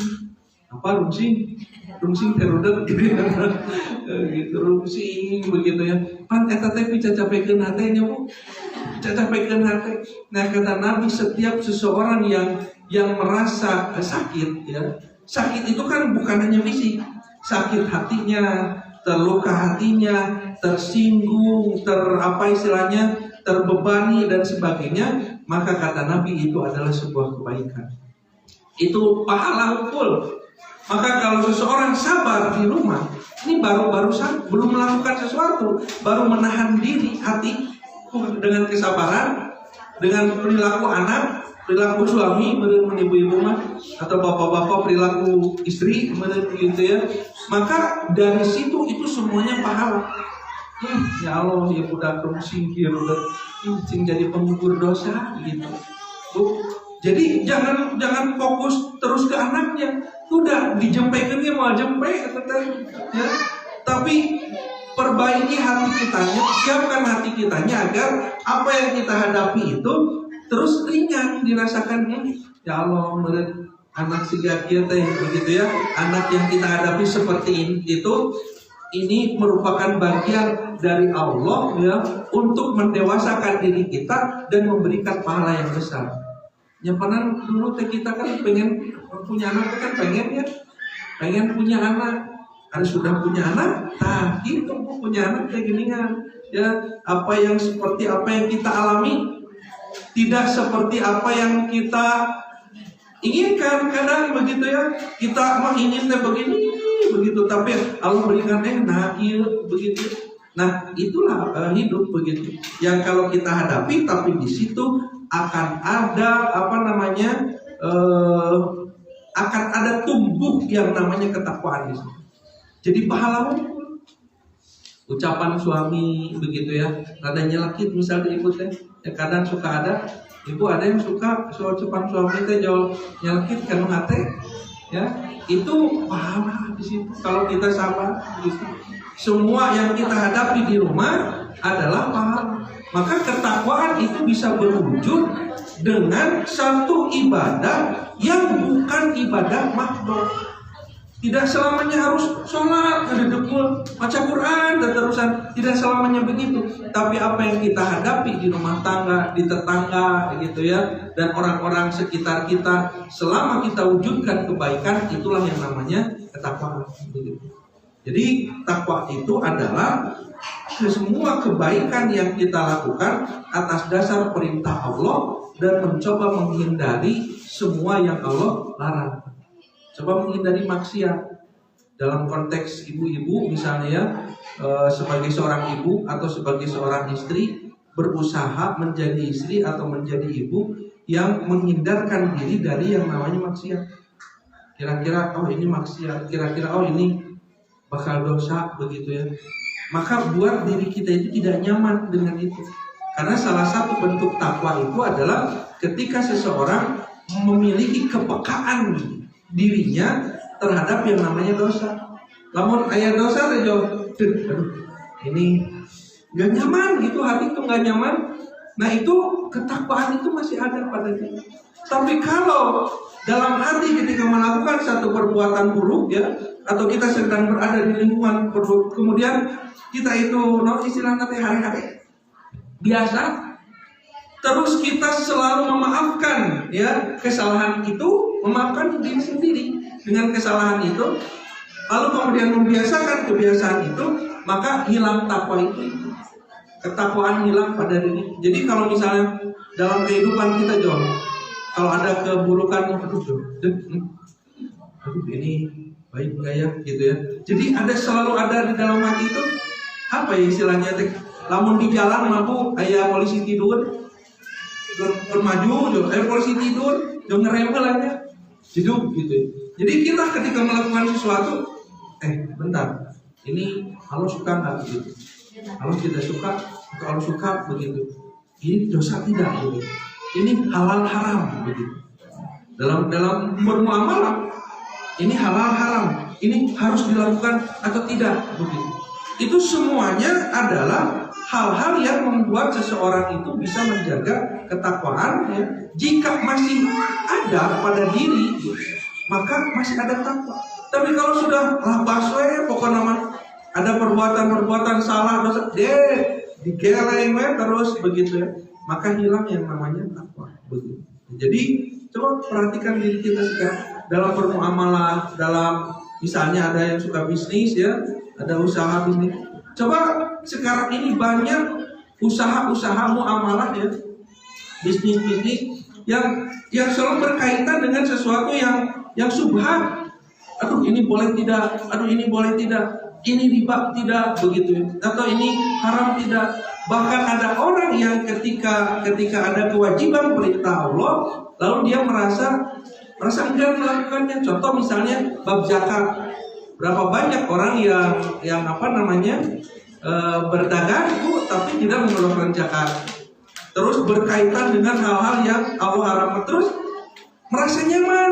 terudet gitu rungsing begitu ya. Pan eta teh cacapekeun hatenya Bu. Cacapekeun hate. Nah kata Nabi, setiap seseorang yang merasa sakit ya. Sakit itu kan bukan hanya fisik. Sakit hatinya, terluka hatinya, tersinggung, terbebani dan sebagainya, maka kata Nabi itu adalah sebuah kebaikan. Itu pahala hukum. Maka kalau seseorang sabar di rumah, ini baru belum melakukan sesuatu, baru menahan diri hati dengan kesabaran, dengan perilaku anak, perilaku suami, menurut ibu-ibu mah, atau bapak-bapak perilaku istri, menurut gitu ya. Maka dari situ itu semuanya pahala. Ya Allah, ya budak rungsing kieu udah jadi penggugur dosa gitu. Jadi jangan fokus terus ke anaknya. Udah dijempekeun ge moal jempe ya. Tapi perbaiki hati kitanya, siapkan hati kitanya agar apa yang kita hadapi itu terus ringan dirasakannya. Ya Allah, menurut anak siga kieu teh begitu ya. Anak yang kita hadapi seperti ini merupakan bagian dari Allah ya, untuk mendewasakan diri kita dan memberikan pahala yang besar. Yang pernah dulu teh kita kan pengen punya anak, kan pengen punya anak. Harus sudah punya anak, nah itu punya anak kayak gini kan ya. Apa yang seperti apa yang kita alami tidak seperti apa yang kita inginkan. Kadang begitu ya, kita mah ingin teh begini begitu, tapi Allah berikan begitu. Nah itulah hidup begitu yang kalau kita hadapi, tapi di situ akan ada akan ada tumbuh yang namanya ketakwaan di situ. Jadi pahala ucapan suami begitu ya, rada nyelekit misalnya ibu teh, ya kadang suka ada ibu ada yang suka ucapan suami teh jauh nyelekit kan hate, ya itu pahala di situ kalau kita sabar gitu. Semua yang kita hadapi di rumah adalah pahala. Maka ketakwaan itu bisa berwujud dengan satu ibadah yang bukan ibadah makhluk. Tidak selamanya harus sholat, ngedekul, baca Quran dan terusan. Tidak selamanya begitu. Tapi apa yang kita hadapi di rumah tangga, di tetangga, gitu ya, dan orang-orang sekitar kita, selama kita wujudkan kebaikan, itulah yang namanya ketakwaan. Jadi takwa itu adalah semua kebaikan yang kita lakukan atas dasar perintah Allah dan mencoba menghindari semua yang Allah larang. Coba menghindari maksiat. Dalam konteks ibu-ibu misalnya ya, sebagai seorang ibu atau sebagai seorang istri berusaha menjadi istri atau menjadi ibu yang menghindarkan diri dari yang namanya maksiat. Kira-kira ini maksiat, kira-kira ini bakal dosa begitu ya. Maka buat diri kita itu tidak nyaman dengan itu. Karena salah satu bentuk takwa itu adalah ketika seseorang memiliki kepekaan dirinya terhadap yang namanya dosa. Lamun aya dosa ini gak nyaman gitu, hati itu gak nyaman. Nah itu ketakwaan itu masih ada pada kita. Tapi kalau dalam hati ketika melakukan satu perbuatan buruk ya, atau kita sedang berada di lingkungan buruk, kemudian kita itu istilahnya hari-hari biasa, terus kita selalu memaafkan ya kesalahan itu, memaafkan diri sendiri. dengan kesalahan itu, lalu kemudian membiasakan kebiasaan itu, maka hilang takwa itu. Ketakwaan hilang pada diri. Jadi kalau misalnya dalam kehidupan kita John, kalau ada keburukan, aduh ini baik nggak ya, gitu ya. Jadi selalu ada di dalam hati itu, apa ya istilahnya? Lamun di jalan mampu, ayah polisi tidur, bermaju, ayah polisi tidur, jangan ngerempel aja, hidup gitu. Jadi kita ketika melakukan sesuatu, bentar, ini Allah suka nggak begitu? Allah tidak suka, atau Allah suka begitu? Ini dosa tidak begitu? Ini halal haram begitu? Dalam bermuamalah, ini halal haram, ini harus dilakukan atau tidak begitu? Itu semuanya adalah hal-hal yang membuat seseorang itu bisa menjaga ketakwaan ya. Jika masih ada pada diri, maka masih ada takwa. Tapi kalau sudah baswe, pokoknya ada perbuatan-perbuatan salah, dosa, digeleng terus begitu ya, maka hilang yang namanya takwa begitu. Jadi coba perhatikan diri kita sekarang dalam bermuamalah, dalam misalnya ada yang suka bisnis ya, ada usaha bisnis. Coba sekarang ini banyak usaha-usaha muamalah ya, bisnis-bisnis yang selalu berkaitan dengan sesuatu yang subhan. Aduh ini boleh tidak, aduh ini boleh tidak, ini riba tidak begitu ya, atau ini haram tidak. Bahkan ada orang yang ketika ada kewajiban perintah Allah, lalu dia merasa enggan melakukannya. Contoh misalnya bab zakat. Berapa banyak orang yang berdagang tapi tidak mengeluarkan zakat. Terus berkaitan dengan hal-hal yang Allah haramkan, terus merasa nyaman.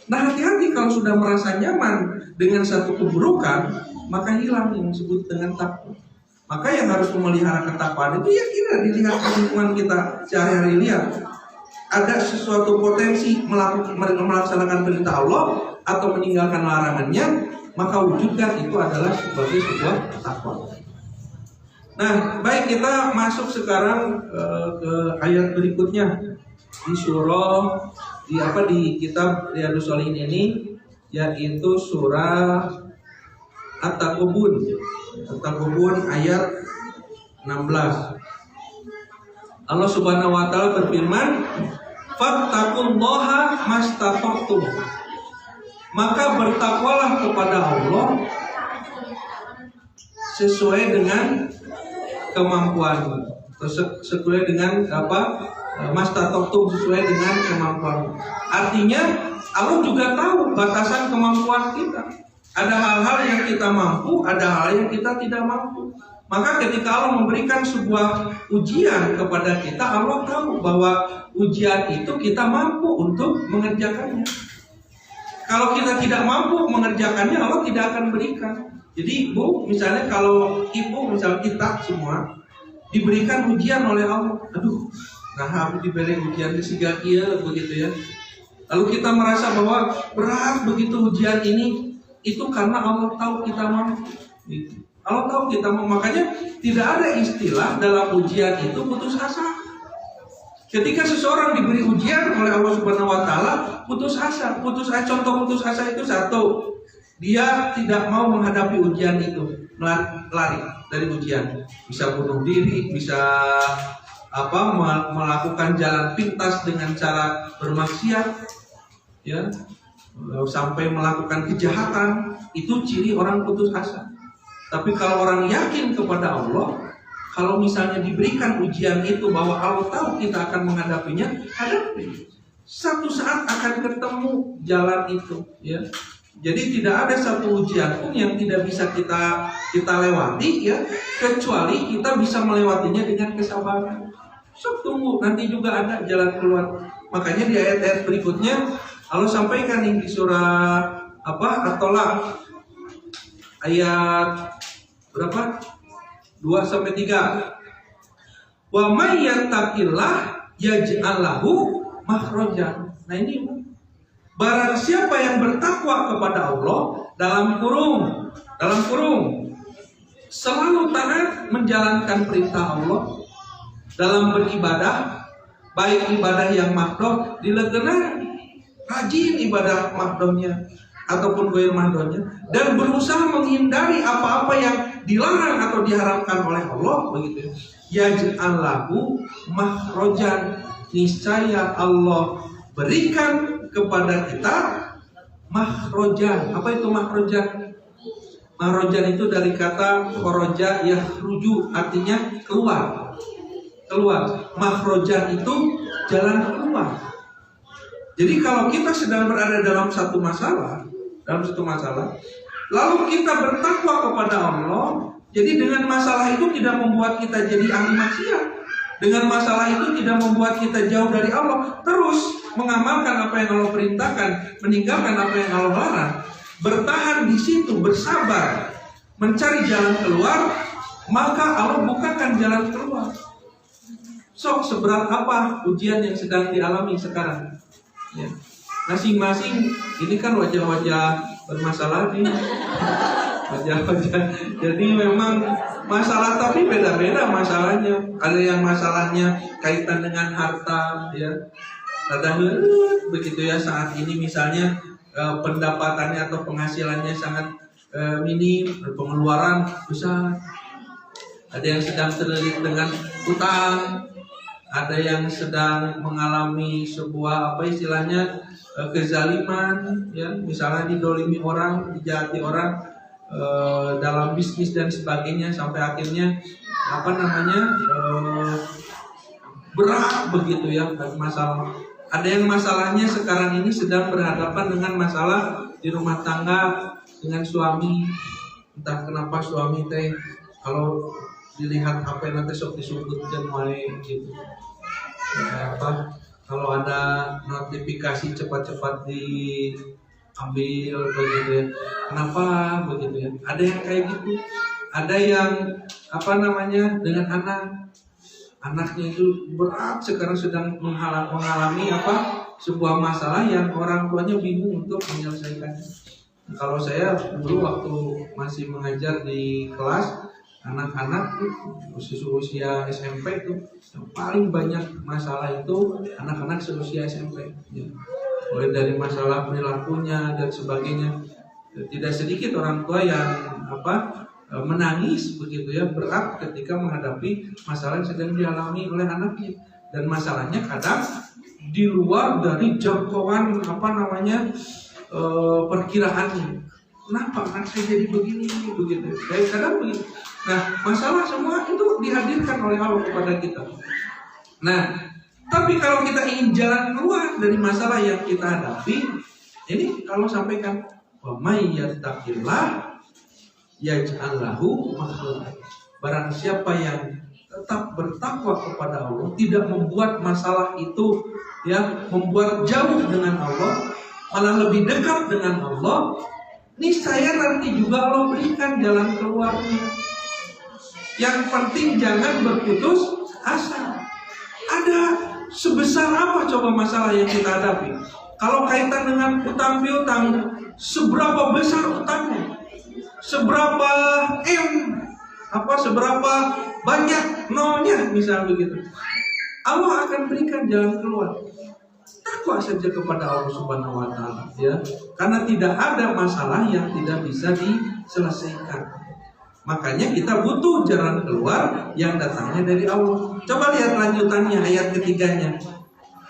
Nah hati-hati kalau sudah merasa nyaman dengan satu keburukan, maka hilang yang disebut dengan takwa. Maka yang harus memelihara ketakwaan itu ya kita dilihat lingkungan kita sehari-hari, lihat ada sesuatu potensi melaksanakan perintah Allah atau meninggalkan larangannya, maka wujudkan itu adalah sebagai sebuah takwa. Nah, baik, kita masuk sekarang ke ayat berikutnya di surah di kitab Riyadhus Shalihin ini, yaitu surah At-Taghabun ayat 16. Allah Subhanahu wa taala berfirman, "Fattaqullaha mastata'tum." Maka bertakwalah kepada Allah sesuai dengan kemampuanmu, sesuai dengan mastata'tum, sesuai dengan kemampuanmu. Artinya Allah juga tahu batasan kemampuan kita. Ada hal-hal yang kita mampu, ada hal yang kita tidak mampu. Maka ketika Allah memberikan sebuah ujian kepada kita, Allah tahu bahwa ujian itu kita mampu untuk mengerjakannya. Kalau kita tidak mampu mengerjakannya, Allah tidak akan berikan. Jadi Bu, misalnya kalau Ibu, misalnya kita semua diberikan ujian oleh Allah, aku diberi ujian kesiga kia begitu ya. Lalu kita merasa bahwa berat begitu ujian ini, itu karena Allah tahu kita mampu. Allah tahu kita mampu, makanya tidak ada istilah dalam ujian itu putus asa. Ketika seseorang diberi ujian oleh Allah Subhanahu wa taala, putus asa. Contoh putus asa itu satu, dia tidak mau menghadapi ujian itu, lari dari ujian. Bisa bunuh diri, bisa melakukan jalan pintas dengan cara bermaksiat, ya, sampai melakukan kejahatan. Itu ciri orang putus asa. Tapi kalau orang yakin kepada Allah, kalau misalnya diberikan ujian itu bahwa Allah tahu kita akan menghadapinya, hadapi. Satu saat akan ketemu jalan itu, ya. Jadi tidak ada satu ujian pun yang tidak bisa kita lewati, ya, kecuali kita bisa melewatinya dengan kesabaran. Tunggu, nanti juga ada jalan keluar. Makanya di ayat-ayat berikutnya Allah sampaikan di surah At-Tolak ayat berapa? 2-3. Wa may yattaqillah yaj'al lahu makhrajan. Nah ini, barang siapa yang bertakwa kepada Allah dalam kurung selalu taat menjalankan perintah Allah dalam beribadah, baik ibadah yang makruh dilegenan, rajin ibadah makruhnya, ataupun ghair mahdonnya, dan berusaha menghindari apa-apa yang dilarang atau diharamkan oleh Allah, begitu ya. Yaj'al lahu makhrojan, niscaya Allah berikan kepada kita makhrojan. Apa itu makhrojan? Makhrojan itu dari kata khoroja yakhruju, artinya keluar. Makhrojan itu jalan keluar. Jadi kalau kita sedang berada dalam satu masalah, lalu kita bertakwa kepada Allah, jadi dengan masalah itu tidak membuat kita jadi ahli maksiat. Dengan masalah itu tidak membuat kita jauh dari Allah, terus mengamalkan apa yang Allah perintahkan, meninggalkan apa yang Allah larang, bertahan di situ, bersabar, mencari jalan keluar, maka Allah bukakan jalan keluar. Sok seberat apa ujian yang sedang dialami sekarang? Ya. Masing-masing ini kan wajah-wajah bermasalah nih. Wajah-wajah. Jadi memang masalah, tapi beda-beda masalahnya. Ada yang masalahnya kaitan dengan harta, ya. Kadang begitu ya, saat ini misalnya pendapatannya atau penghasilannya sangat minim, pengeluaran besar. Ada yang sedang terlilit dengan utang, ada yang sedang mengalami sebuah apa istilahnya kezaliman, ya, misalnya didolimi orang, dijahati orang dalam bisnis dan sebagainya, sampai akhirnya berat begitu ya masalah. Ada yang masalahnya sekarang ini sedang berhadapan dengan masalah di rumah tangga dengan suami. Entah kenapa suami teh kalau dilihat apa yang nanti sok disebutkan mulai gitu. Kalau ada notifikasi cepat-cepat diambil begitu ya. Kenapa begitu ya? Ada yang kayak gitu. Ada yang dengan anaknya itu berat sekarang sedang mengalami sebuah masalah yang orang tuanya bingung untuk menyelesaikannya. Kalau saya dulu waktu masih mengajar di kelas anak-anak usia SMP itu yang paling banyak masalah itu anak-anak seusia SMP, ya. Mulai dari masalah perilakunya dan sebagainya. Tidak sedikit orang tua yang menangis begitu ya, berat ketika menghadapi masalah yang sedang dialami oleh anaknya, dan masalahnya kadang di luar dari jangkauan perkiraannya. Kenapa anak saya jadi begini begitu? Kadang begitu. Nah, masalah semua itu dihadirkan oleh Allah kepada kita. Nah, tapi kalau kita ingin jalan keluar dari masalah yang kita hadapi, ini Allah sampaikan, wa may yattaqillah yaj'al lahu makhrajan. Barang siapa yang tetap bertakwa kepada Allah, tidak membuat masalah itu ya membuat jauh dengan Allah, malah lebih dekat dengan Allah, niscaya nanti juga Allah berikan jalan keluarnya. Yang penting jangan berputus asa. Ada sebesar apa coba masalah yang kita hadapi? Kalau kaitan dengan utang piutang, seberapa besar utangnya? Seberapa seberapa banyak nolnya, misal begitu. Allah akan berikan jalan keluar. Takwa saja kepada Allah Subhanahu wa taala, ya. Karena tidak ada masalah yang tidak bisa diselesaikan. Makanya kita butuh jalan keluar yang datangnya dari Allah. Coba lihat lanjutannya ayat ketiganya.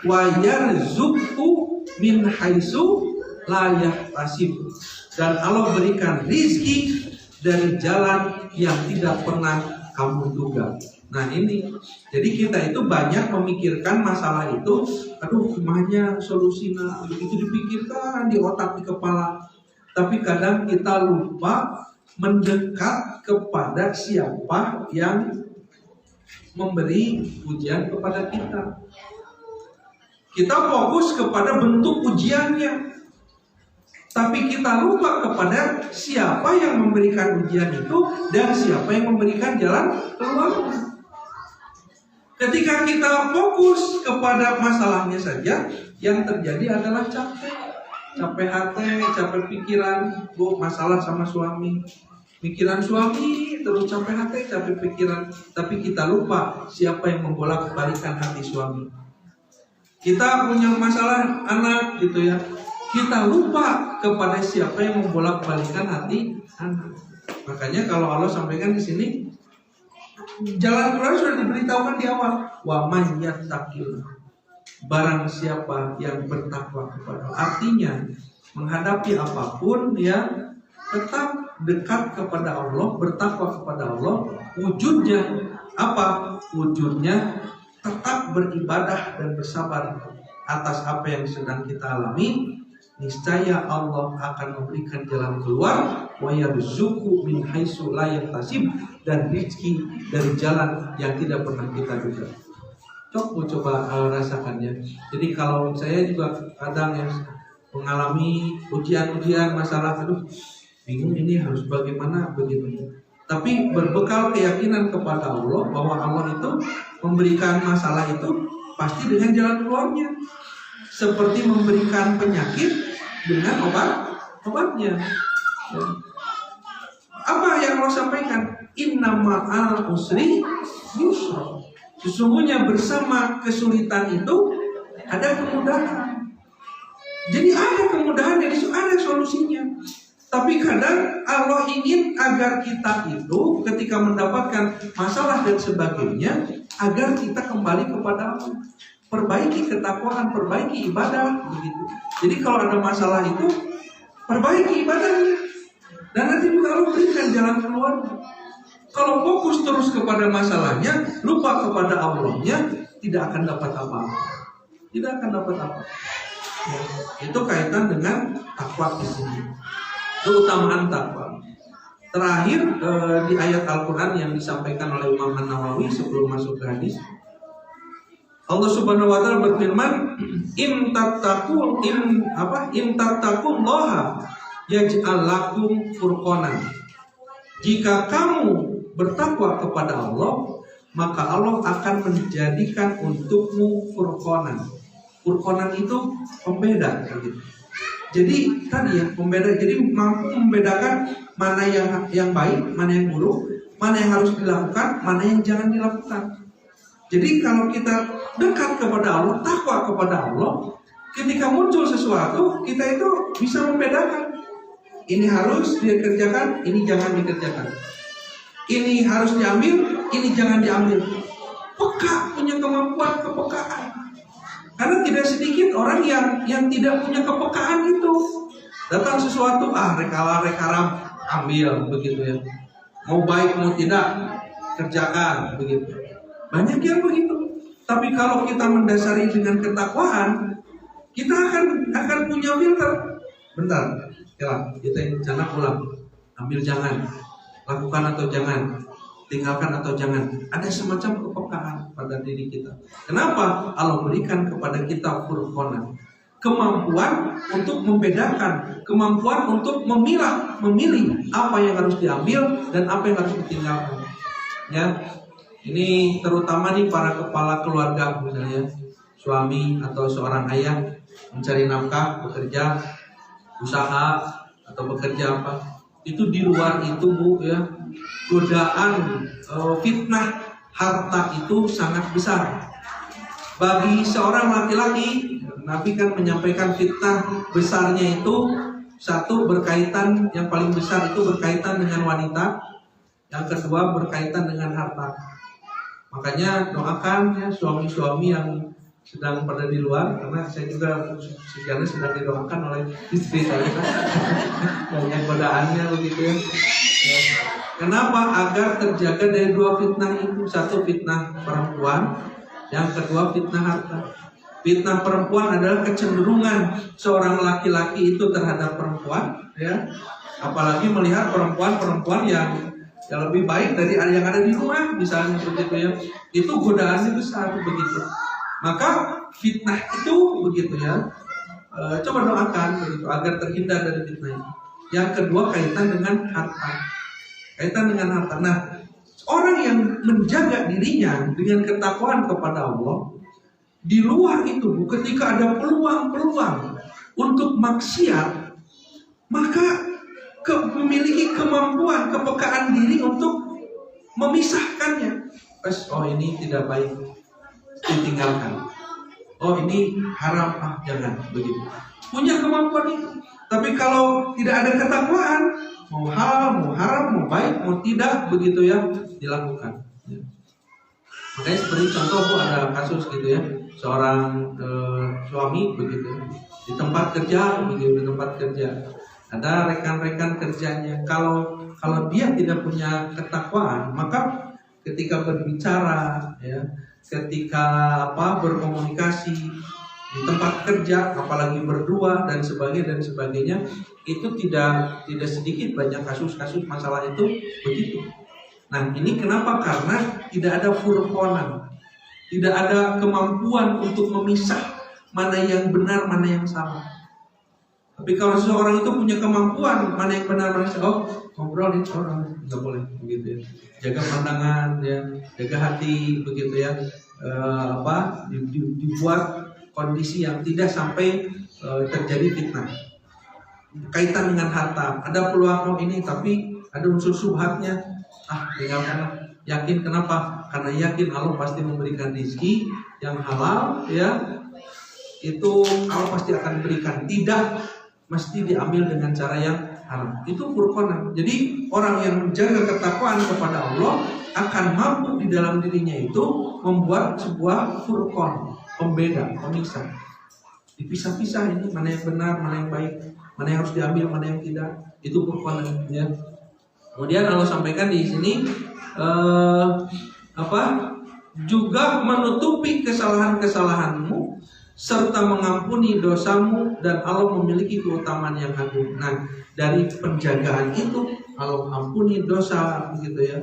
Wa yarzuqhu min haitsu la yahtasib. Dan Allah berikan rizki dari jalan yang tidak pernah kamu duga. Nah ini, jadi kita itu banyak memikirkan masalah itu, kemana solusinya, begitu dipikirkan di otak, di kepala. Tapi kadang kita lupa mendekat kepada siapa yang memberi ujian kepada kita. Kita fokus kepada bentuk ujiannya, tapi kita lupa kepada siapa yang memberikan ujian itu dan siapa yang memberikan jalan keluarnya. Ketika kita fokus kepada masalahnya saja, yang terjadi adalah capek hati, capek pikiran. Masalah sama suami, pikiran suami terus capek hati, capek pikiran. Tapi kita lupa siapa yang membolak-balikan hati suami. Kita punya masalah anak gitu ya, kita lupa kepada siapa yang membolak-balikan hati anak. Makanya kalau Allah sampaikan di sini, jalan keluar sudah diberitahukan di awal. Wa man yattaqillah, barang siapa yang bertakwa kepada Allah. Artinya menghadapi apapun ya tetap dekat kepada Allah, bertakwa kepada Allah. Wujudnya apa? Wujudnya tetap beribadah dan bersabar atas apa yang sedang kita alami. Niscaya Allah akan memberikan jalan keluar, wa yarzuqu min haitsu la yahtasib, dan rezeki dari jalan yang tidak pernah kita duga. Coba rasakannya. Jadi kalau saya juga kadang ya mengalami ujian-ujian masalah, aduh bingung ini harus bagaimana begitu. Tapi berbekal keyakinan kepada Allah bahwa Allah itu memberikan masalah itu pasti dengan jalan keluarnya. Seperti memberikan penyakit dengan obatnya. Ya. Apa yang Allah sampaikan? Inna ma'al usri yusra. Sesungguhnya bersama kesulitan itu ada kemudahan. Jadi ada kemudahan, jadi ada solusinya. Tapi kadang Allah ingin agar kita itu ketika mendapatkan masalah dan sebagainya, agar kita kembali kepada Allah. Perbaiki ketakwaan, perbaiki ibadah, begitu. Jadi kalau ada masalah itu, perbaiki ibadahnya. Dan nanti juga Allah berikan jalan keluar. Kalau fokus terus kepada masalahnya, lupa kepada Allahnya, tidak akan dapat apa-apa. Tidak akan dapat apa. Ya, itu kaitan dengan takwa di sini. Keutamaan takwa. Terakhir di ayat Al-Quran yang disampaikan oleh Imam An-Nawawi sebelum masuk ke hadis, Allah Subhanahu wa taala berfirman, "In tattaqullaha yaj'al lakum furqanan." Jika kamu bertakwa kepada Allah, maka Allah akan menjadikan untukmu furqanan. Furqanan itu pembeda gitu. Jadi tadi ya pembeda, jadi mampu membedakan mana yang baik, mana yang buruk, mana yang harus dilakukan, mana yang jangan dilakukan. Jadi kalau kita dekat kepada Allah, takwa kepada Allah, ketika muncul sesuatu, kita itu bisa membedakan. Ini harus dikerjakan, ini jangan dikerjakan. Ini harus diambil, ini jangan diambil. Peka, punya kemampuan kepekaan. Karena tidak sedikit orang yang tidak punya kepekaan itu. Datang sesuatu, rekaram, ambil begitu ya. Mau baik mau tidak, kerjakan begitu. Banyak yang begitu. Tapi kalau kita mendasari dengan ketakwaan, kita akan punya filter. Bentar, kita jangan pulang. Ambil jangan, lakukan atau jangan, tinggalkan atau jangan. Ada semacam kepekaan pada diri kita. Kenapa? Allah berikan kepada kita furqanan, kemampuan untuk membedakan, kemampuan untuk memilih apa yang harus diambil dan apa yang harus ditinggalkan. Ya. Ini terutama nih para kepala keluarga, misalnya suami atau seorang ayah mencari nafkah, bekerja, usaha atau bekerja apa, itu di luar itu Bu ya, godaan fitnah harta itu sangat besar. Bagi seorang laki-laki, Nabi kan menyampaikan fitnah besarnya itu satu berkaitan, yang paling besar itu berkaitan dengan wanita, yang kedua berkaitan dengan harta. Makanya doakan ya suami-suami yang sedang pada di luar, karena saya juga sejarah sedang didoakan oleh istri saya. Banyak godaannya begitu ya. Kenapa? Agar terjaga dari dua fitnah itu. Satu fitnah perempuan, yang kedua fitnah harta. Fitnah perempuan adalah kecenderungan seorang laki-laki itu terhadap perempuan ya. Apalagi melihat perempuan-perempuan yang lebih baik dari yang ada di rumah, misalnya begitu ya. Itu godaannya besar begitu. Maka fitnah itu begitu ya. Coba doakan begitu agar terhindar dari fitnah ini. Yang kedua kaitan dengan harta. Kaitan dengan harta. Nah, orang yang menjaga dirinya dengan ketakwaan kepada Allah, di luar itu ketika ada peluang-peluang untuk maksiat, maka memiliki kemampuan, kepekaan diri untuk memisahkannya. Oh ini tidak baik, ditinggalkan. Oh ini haram, jangan begitu. punya kemampuan itu. Tapi kalau tidak ada ketakwaan, mau halal, mau haram, mau baik, mau tidak, begitu ya dilakukan. Ya. Makanya seperti contoh ada kasus gitu ya, seorang suami begitu di tempat kerja, begitu di tempat kerja ada rekan-rekan kerjanya. Kalau dia tidak punya ketakwaan, maka ketika berbicara, ya, ketika berkomunikasi di tempat kerja, apalagi berdua dan sebagainya, itu tidak sedikit banyak kasus-kasus masalah itu begitu. Nah, ini kenapa? Karena tidak ada furqanan, tidak ada kemampuan untuk memisah mana yang benar, mana yang salah. Tapi kalau seseorang itu punya kemampuan mana yang benar, mana yang salah, ngobrolin orang nggak boleh begitu ya. Jaga pandangan, ya, jaga hati, begitu ya. Dibuat kondisi yang tidak sampai terjadi fitnah. Kaitan dengan harta, ada peluang ini tapi ada unsur subhatnya, tinggalkanlah. Yakin kenapa? Karena yakin Allah pasti memberikan rezeki yang halal, ya. Itu Allah pasti akan berikan, tidak mesti diambil dengan cara yang haram. Itu furqanan. Jadi orang yang menjaga ketakwaan kepada Allah akan mampu di dalam dirinya itu membuat sebuah furqan, pembeda, pemisah. Dipisah-pisah ini mana yang benar, mana yang baik, mana yang harus diambil, mana yang tidak. Itu furqanan, ya. Kemudian Allah sampaikan di sini juga menutupi kesalahan-kesalahanmu serta mengampuni dosamu, dan Allah memiliki keutamaan yang agung. Nah, dari penjagaan itu Allah ampuni dosa, begitu ya.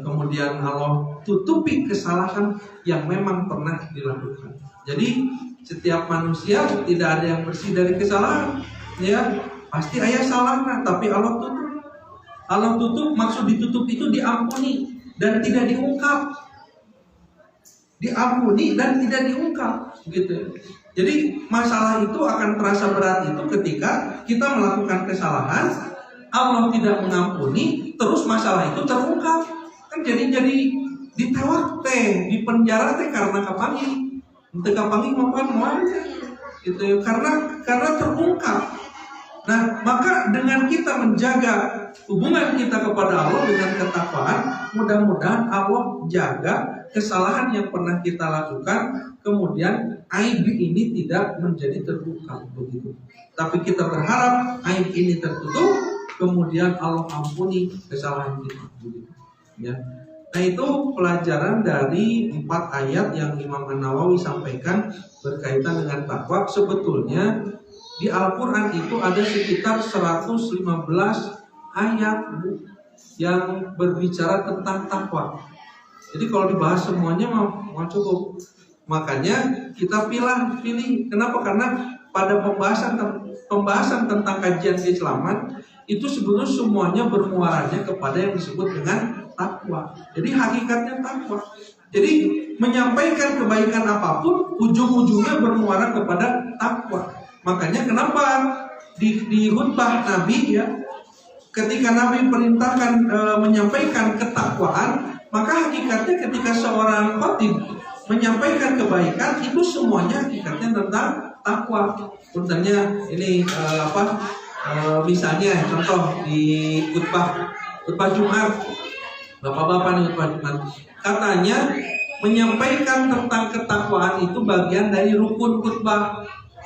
Kemudian Allah tutupi kesalahan yang memang pernah dilakukan. Jadi setiap manusia tidak ada yang bersih dari kesalahan, ya. Pasti ada salahnya, tapi Allah tutup. Allah tutup, maksud ditutup itu diampuni dan tidak diungkap. Diampuni dan tidak diungkap, gitu. Jadi masalah itu akan terasa berat itu ketika kita melakukan kesalahan, Allah tidak mengampuni, terus masalah itu terungkap. Kan jadi ditewak teh, di penjara teh karena kapangi. Teu kapangi mapan moalnya. Gitu, karena terungkap. Nah, maka dengan kita menjaga hubungan kita kepada Allah dengan ketakwaan, mudah-mudahan Allah jaga kesalahan yang pernah kita lakukan, kemudian aib ini tidak menjadi terbuka, begitu. Tapi kita berharap aib ini tertutup, kemudian Allah ampuni kesalahan kita, begitu. Ya. Nah, itu pelajaran dari 4 ayat yang Imam An-Nawawi sampaikan berkaitan dengan takwa. Sebetulnya di Al-Quran itu ada sekitar 115 ayat yang berbicara tentang takwa. Jadi kalau dibahas semuanya mau cukup. Makanya kita pilih. Kenapa? Karena pada pembahasan tentang kajian keislaman itu sebetulnya semuanya bermuaranya kepada yang disebut dengan takwa. Jadi hakikatnya takwa. Jadi menyampaikan kebaikan apapun ujung-ujungnya bermuara kepada takwa. Makanya kenapa di khutbah Nabi, ya, ketika Nabi perintahkan menyampaikan ketakwaan, maka hakikatnya ketika seorang khatib menyampaikan kebaikan itu semuanya hakikatnya tentang takwa. Contohnya ini misalnya contoh di khutbah Jumat, bapak-bapak nih khutbah Jumat, katanya menyampaikan tentang ketakwaan itu bagian dari rukun khutbah.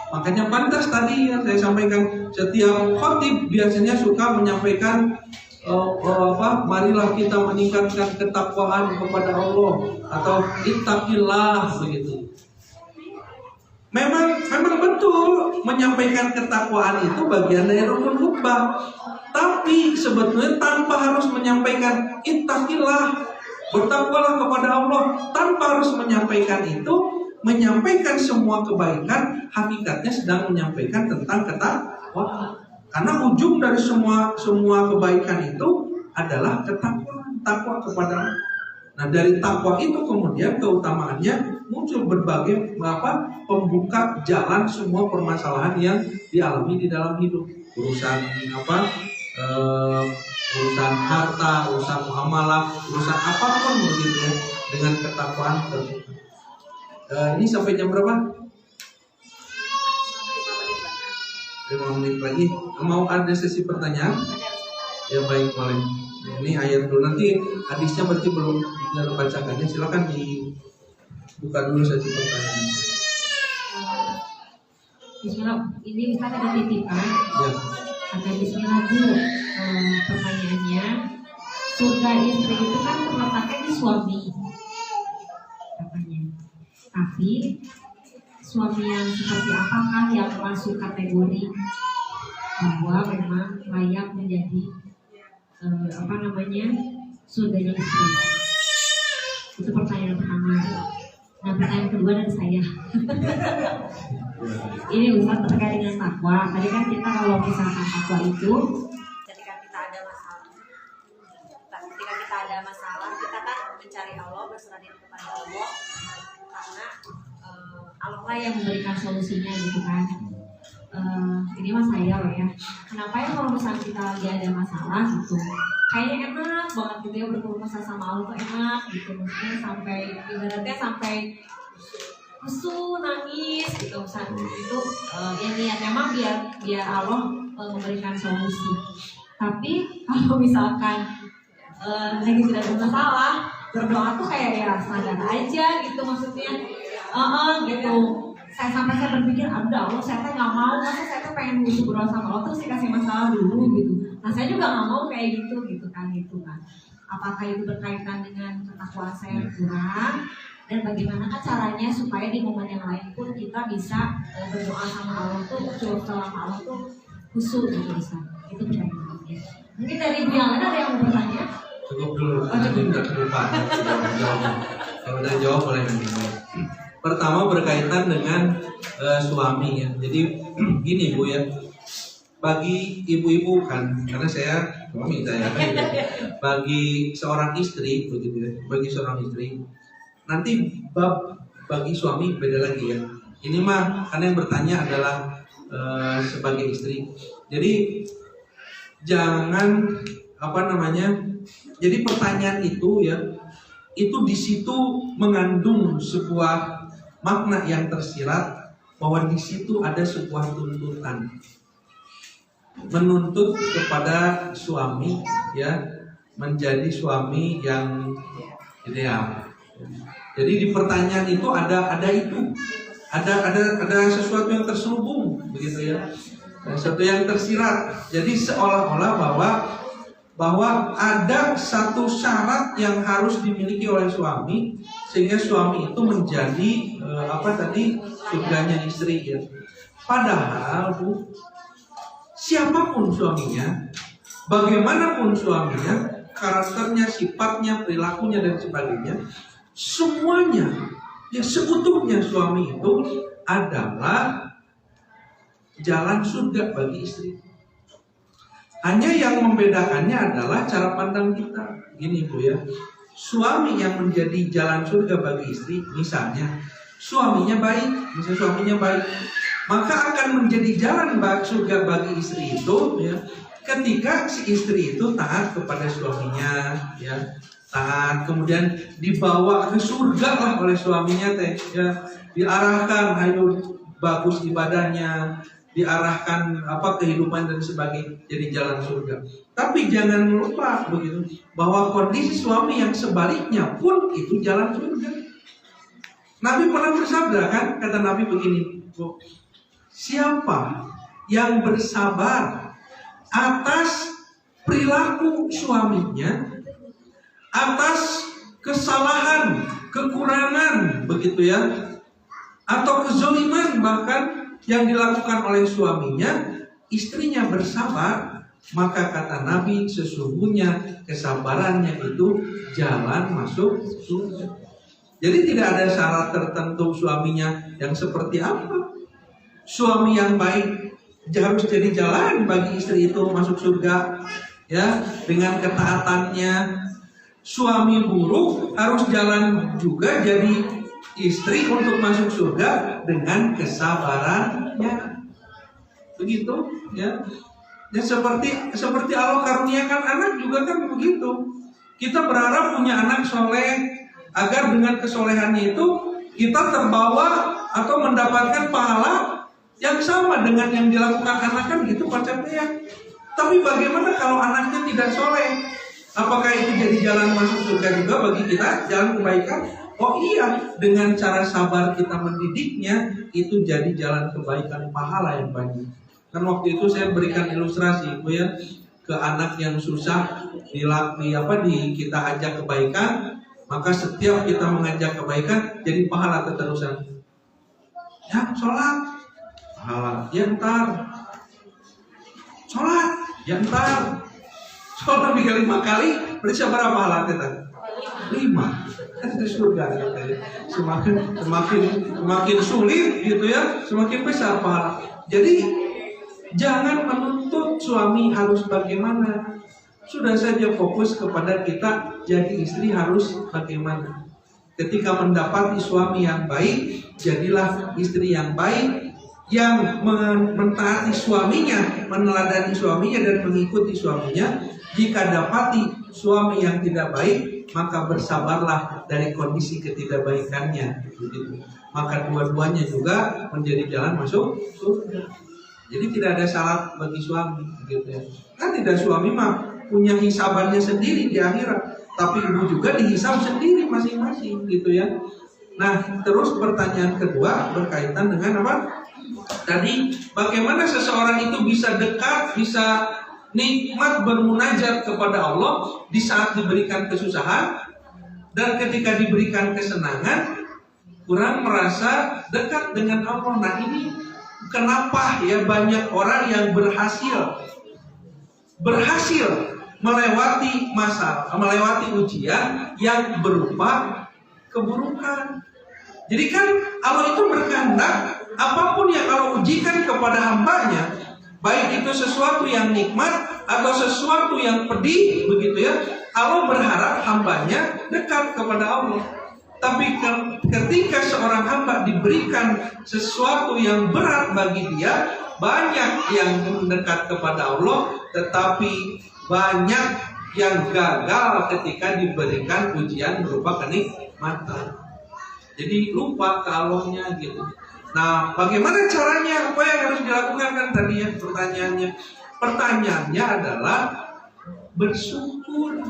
Makanya pantas tadi yang saya sampaikan, setiap khatib biasanya suka menyampaikan marilah kita meningkatkan ketakwaan kepada Allah atau ittaqillah, begitu. Memang betul menyampaikan ketakwaan itu bagian dari rukun khutbah. Tapi sebetulnya tanpa harus menyampaikan ittaqillah, bertakwalah kepada Allah, tanpa harus menyampaikan itu, menyampaikan semua kebaikan hakikatnya sedang menyampaikan tentang ketakwaan. Karena ujung dari semua kebaikan itu adalah ketakwaan, takwa kepada Allah. Nah, dari takwa itu kemudian keutamaannya muncul berbagai pembuka jalan semua permasalahan yang dialami di dalam hidup. Urusan urusan harta, urusan muamalah, urusan apapun begitu ya, dengan ketakwaan terbuka. Ini sampai jam berapa? 5 menit lagi. Mau ada sesi pertanyaan? Ya baik, boleh. Ini ayat dulu, nanti hadisnya berarti belum kita bacakannya. Silakan dibuka dulu sesi pertanyaan. Bismillah, ini Ustaz ada titipan. Ya. Ada Bismillah Bu. Pertanyaannya, surga istri itu kan terletaknya di suami, katanya. Tapi suami yang seperti apakah yang masuk kategori bahwa memang layak menjadi surganya istri? Itu pertanyaan pertama. Nah, pertanyaan kedua dari saya. Ini Ustaz terkait dengan takwa. Tadi kan kita kalau misalkan takwa itu ketika kita ada masalah, kita kan mencari Allah, berserah diri kepada Allah, karena Allah lah yang memberikan solusinya gitu kan. Ini mas saya loh ya. Kenapa ya kalau misalnya kita lagi ada masalah gitu, kayaknya enak banget gitu ya berkeluh kesah sama Allah tuh enak gitu. Maksudnya sampai ibaratnya sampai kusu nangis gitu misalnya itu ya niatnya mah biar Allah memberikan solusi. Tapi kalau misalkan lagi tidak ada masalah, berdoa tuh kayak ya sadar aja gitu, maksudnya gitu. Saya berpikir, ada Allah, saya tuh nggak mau, masa saya tuh pengen berdoa sama Allah terus dikasih masalah dulu gitu. Nah saya juga nggak mau kayak gitu kan. Apakah itu berkaitan dengan ketakwaan saya yang kurang? Dan bagaimana caranya supaya di momen yang lain pun kita bisa berdoa sama Allah tuh, curhat sama Allah tuh khusyuk gitu bisa. Itu pertanyaannya. Mungkin dari Bu yang ada yang mau bertanya? Cukup dulu. Nanti nggak lupa. Kalau udah jawab boleh nanti. Pertama berkaitan dengan suami ya. Jadi gini Bu ya. Bagi ibu-ibu kan, karena saya suami saya kan gitu. Bagi seorang istri begitu ya. Bagi seorang istri nanti bagi suami beda lagi ya. Ini mah karena yang bertanya adalah sebagai istri. Jadi jangan jadi pertanyaan itu ya, itu di situ mengandung sebuah makna yang tersirat bahwa di situ ada sebuah tuntutan, menuntut kepada suami ya menjadi suami yang ideal. Jadi di pertanyaan itu ada sesuatu yang terselubung begitu ya, sesuatu yang tersirat. Jadi seolah-olah bahwa ada satu syarat yang harus dimiliki oleh suami sehingga suami itu menjadi surganya istri ya. Padahal Bu, siapapun suaminya, bagaimanapun suaminya, karakternya, sifatnya, perilakunya dan sebagainya, semuanya ya seutuhnya suami itu adalah jalan surga bagi istri. Hanya yang membedakannya adalah cara pandang kita. Gini Bu ya, suami yang menjadi jalan surga bagi istri, misalnya suaminya baik, maka akan menjadi jalan surga bagi istri itu ya, ketika si istri itu taat kepada suaminya ya, taat, kemudian dibawa ke surga lah oleh suaminya ya, diarahkan ayo bagus ibadahnya, diarahkan kehidupan dan sebagainya, jadi jalan surga. Tapi jangan lupa begitu bahwa kondisi suami yang sebaliknya pun itu jalan surga. Nabi pernah bersabda kan, kata Nabi begini, siapa yang bersabar atas perilaku suaminya, atas kesalahan, kekurangan begitu ya, atau kezaliman bahkan yang dilakukan oleh suaminya, istrinya bersabar, maka kata Nabi sesungguhnya kesabarannya itu jalan masuk surga. Jadi tidak ada syarat tertentu suaminya yang seperti apa. Suami yang baik harus jadi jalan bagi istri itu masuk surga ya, dengan ketaatannya. Suami buruk harus jalan juga jadi istri untuk masuk surga dengan kesabarannya. Begitu ya. Ya seperti Allah karuniakan anak juga kan begitu. Kita berharap punya anak soleh agar dengan kesolehannya itu kita terbawa atau mendapatkan pahala Yang sama dengan yang dilakukan anak kan gitu konsepnya. Tapi bagaimana kalau anaknya tidak soleh? Apakah itu jadi jalan masuk surga juga bagi kita, jalan kebaikan? Oh iya, dengan cara sabar kita mendidiknya, itu jadi jalan kebaikan, pahala yang banyak. Kan waktu itu saya berikan ilustrasi, Bu ya, ke anak yang susah kita ajak kebaikan, maka setiap kita mengajak kebaikan jadi pahala keterusan. Ya, sholat, pahala, ya ntar. Sholat, ya ntar. Sholat 5 kali, berarti berapa pahala kita? 5. Kan itu surga katanya. Semakin sulit gitu ya, semakin besar pahala. Jadi jangan menuntut suami harus bagaimana. Sudah saja fokus kepada kita jadi istri harus bagaimana. Ketika mendapati suami yang baik, jadilah istri yang baik, yang mentaati suaminya, meneladani suaminya dan mengikuti suaminya. Jika dapati suami yang tidak baik, maka bersabarlah dari kondisi ketidakbaikannya. Maka dua-duanya juga menjadi jalan masuk surga. Jadi tidak ada salah bagi suami, gitu ya. Kan tidak, suami mah punya hisabannya sendiri di akhirat, tapi ibu juga dihisab sendiri masing-masing, gitu ya. Nah, terus pertanyaan kedua berkaitan dengan apa? Tadi bagaimana seseorang itu bisa dekat, bisa nikmat bermunajat kepada Allah di saat diberikan kesusahan, dan ketika diberikan kesenangan kurang merasa dekat dengan Allah. Nah ini kenapa ya banyak orang yang berhasil melewati masalah, melewati ujian yang berupa keburukan. Jadi kan Allah itu berkehendak apapun yang Allah ujikan kepada hambanya, baik itu sesuatu yang nikmat atau sesuatu yang pedih, begitu ya, Allah berharap hambanya dekat kepada Allah. Tapi ketika seorang hamba diberikan sesuatu yang berat bagi dia, banyak yang mendekat kepada Allah, tetapi banyak yang gagal ketika diberikan ujian berupa kenikmatan. Jadi lupa ke Allahnya gitu. Nah, bagaimana caranya? Apa yang harus dilakukan kan tadi ya pertanyaannya? Pertanyaannya adalah bersyukur.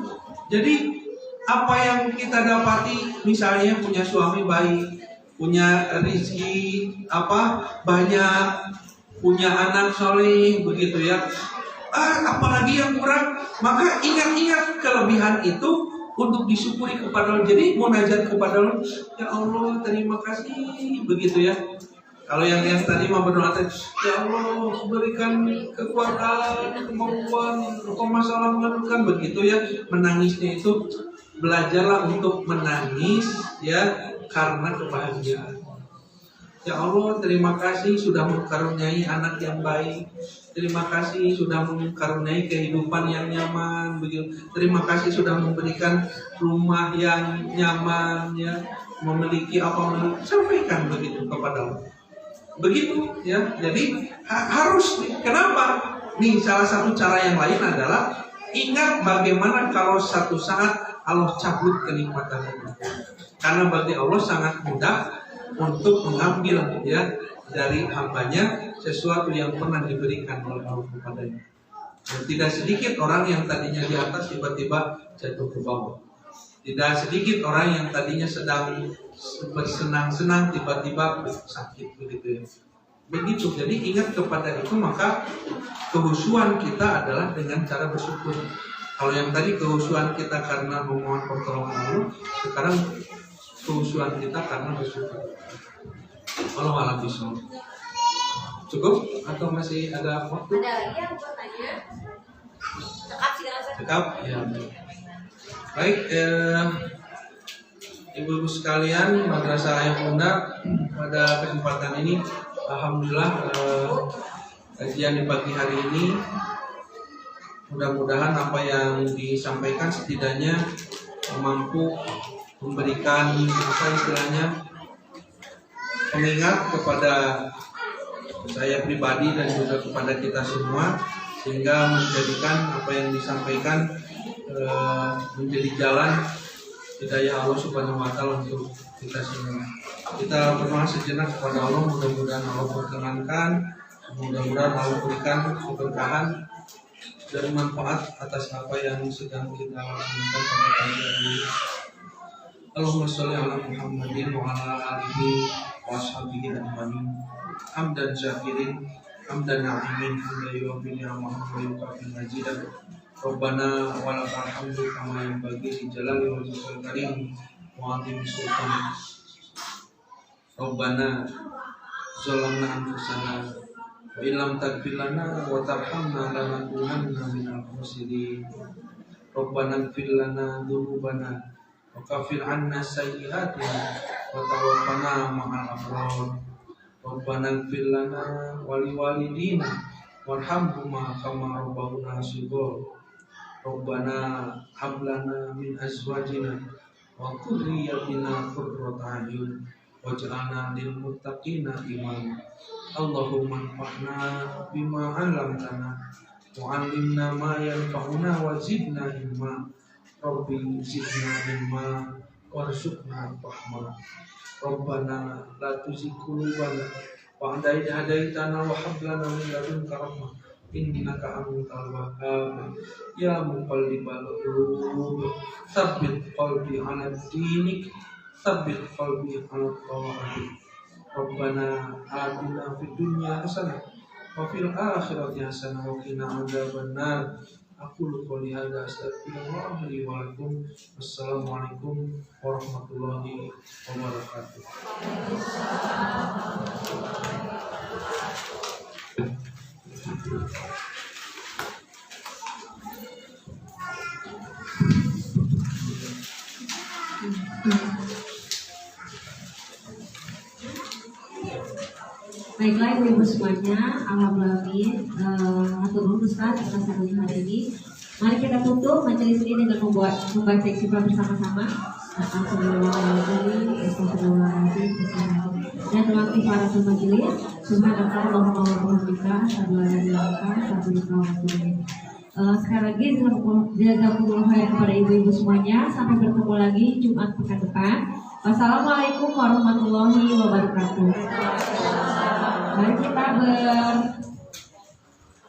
Jadi apa yang kita dapati, misalnya punya suami baik, punya rezeki banyak, punya anak soleh, begitu ya. Apalagi yang kurang, maka ingat-ingat kelebihan itu untuk disyukuri kepada Allah. Jadi munajat kepada Allah, ya Allah terima kasih, begitu ya. Kalau yang tadi mau berdoa, ya Allah berikan kekuatan, kemampuan, masalah mengadukan, begitu ya. Menangisnya itu belajarlah untuk menangis ya karena kebahagiaan. Ya Allah terima kasih sudah mengkaruniai anak yang baik. Terima kasih sudah mengkaruniai kehidupan yang nyaman, begitu. Terima kasih sudah memberikan rumah yang nyaman ya, memiliki sampaikan begitu kepada Allah. Begitu ya. Jadi harus, kenapa? Nih salah satu cara yang lain adalah ingat bagaimana kalau satu saat Allah cabut kenikmatan itu. Karena bagi Allah sangat mudah untuk mengambil ya dari hambanya sesuatu yang pernah diberikan oleh Allah kepadanya. Dan tidak sedikit orang yang tadinya di atas tiba-tiba jatuh ke bawah. Tidak sedikit orang yang tadinya sedang bersenang-senang tiba-tiba sakit, begitu ya. Begitu. Jadi ingat kepada itu, maka kehusuan kita adalah dengan cara bersyukur. Kalau yang tadi kehusuan kita karena memohon pertolongan Allah, sekarang kehusuan kita karena bersyukur. Allah alam bismillah. Cukup atau masih ada waktu? Ada lagi yang bertanya? Cekap sih rasa. Cekap ya. Baik, ibu-ibu sekalian, madrasah yang bunda, pada kesempatan ini alhamdulillah kajian di pagi hari ini mudah-mudahan apa yang disampaikan setidaknya mampu memberikan pengingat kepada saya pribadi dan juga kepada kita semua, sehingga menjadikan apa yang disampaikan menjadi jalan hidayah Allah Subhanahu wa taala untuk kita semua. Kita berdoa sejenak kepada Allah, mudah-mudahan Allah perkenankan, mudah-mudahan Allah berikan keberkahan dan manfaat atas apa yang sedang kita lakukan pada pagi hari ini. Allahumma sholli ala Muhammadin wa ala alihi wa ashabihi ajmain. Hamdan syakirin, hamdan na'imin, hamdan yuwaffi ni'amahu wa yukafi majidan. Rabbana wa lakal hamdu kama yanbaghi li jalali wajhikal karim wa 'azimi sultanik. Rabbana zalamna anfusana wa illam taghfir lana wa tarhamna lanakunanna minal khasirin. Rabbana ighfir lana dzunubana wa kaffir 'anna sayyi'atina wa tawaffana ma'al abrar. Rabbana ighfir lana wa liwalidina warhamhuma kama rabbawna shighar. Rabbana hab lana min azwajina wa dhurriyyatina qurrata a'yun waj'alna lil muttaqina imama. Allahumma anfa'na bima 'allamtana wa 'allimna ma yanfa'una wa zidna ilma. Rabbi zidna ilma warzuqna rahmah. Rabbana la tuzigh qulubana ba'da idh hadaitana wa hab lana min ladunka rahmah innaka antal wahhab. Ya muqallibal qulub tsabbit qalbi 'ala dinik, tsabbit qalbi 'ala tha'atik. Rabbana atina fid dunya hasanah wa fil akhirati hasanah wa qina adzabannar. Aqulu qouli hadza astaghfirullah li wa lakum. Wassalamualaikum warahmatullahi wabarakatuh. Baiklah ibu-ibu semuanya, alhamdulillah, atur nuhun Ustaz atas satunya hari ini. Mari kita tutup majelis ini dengan membaca istighfar bersama-sama. Astagfirullahaladzim, astagfirullahaladzim, dan terlatih para majelis. Subhanallahumma wa bihamdika, asyhadu an la ilaha illa anta. Sekali lagi jazakumullah khairan kepada ibu-ibu semuanya. Sampai bertemu lagi Jumat pekan depan. Wassalamualaikum warahmatullahi wabarakatuh. Mari kita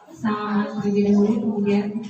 bersalaman terlebih dahulu, kemudian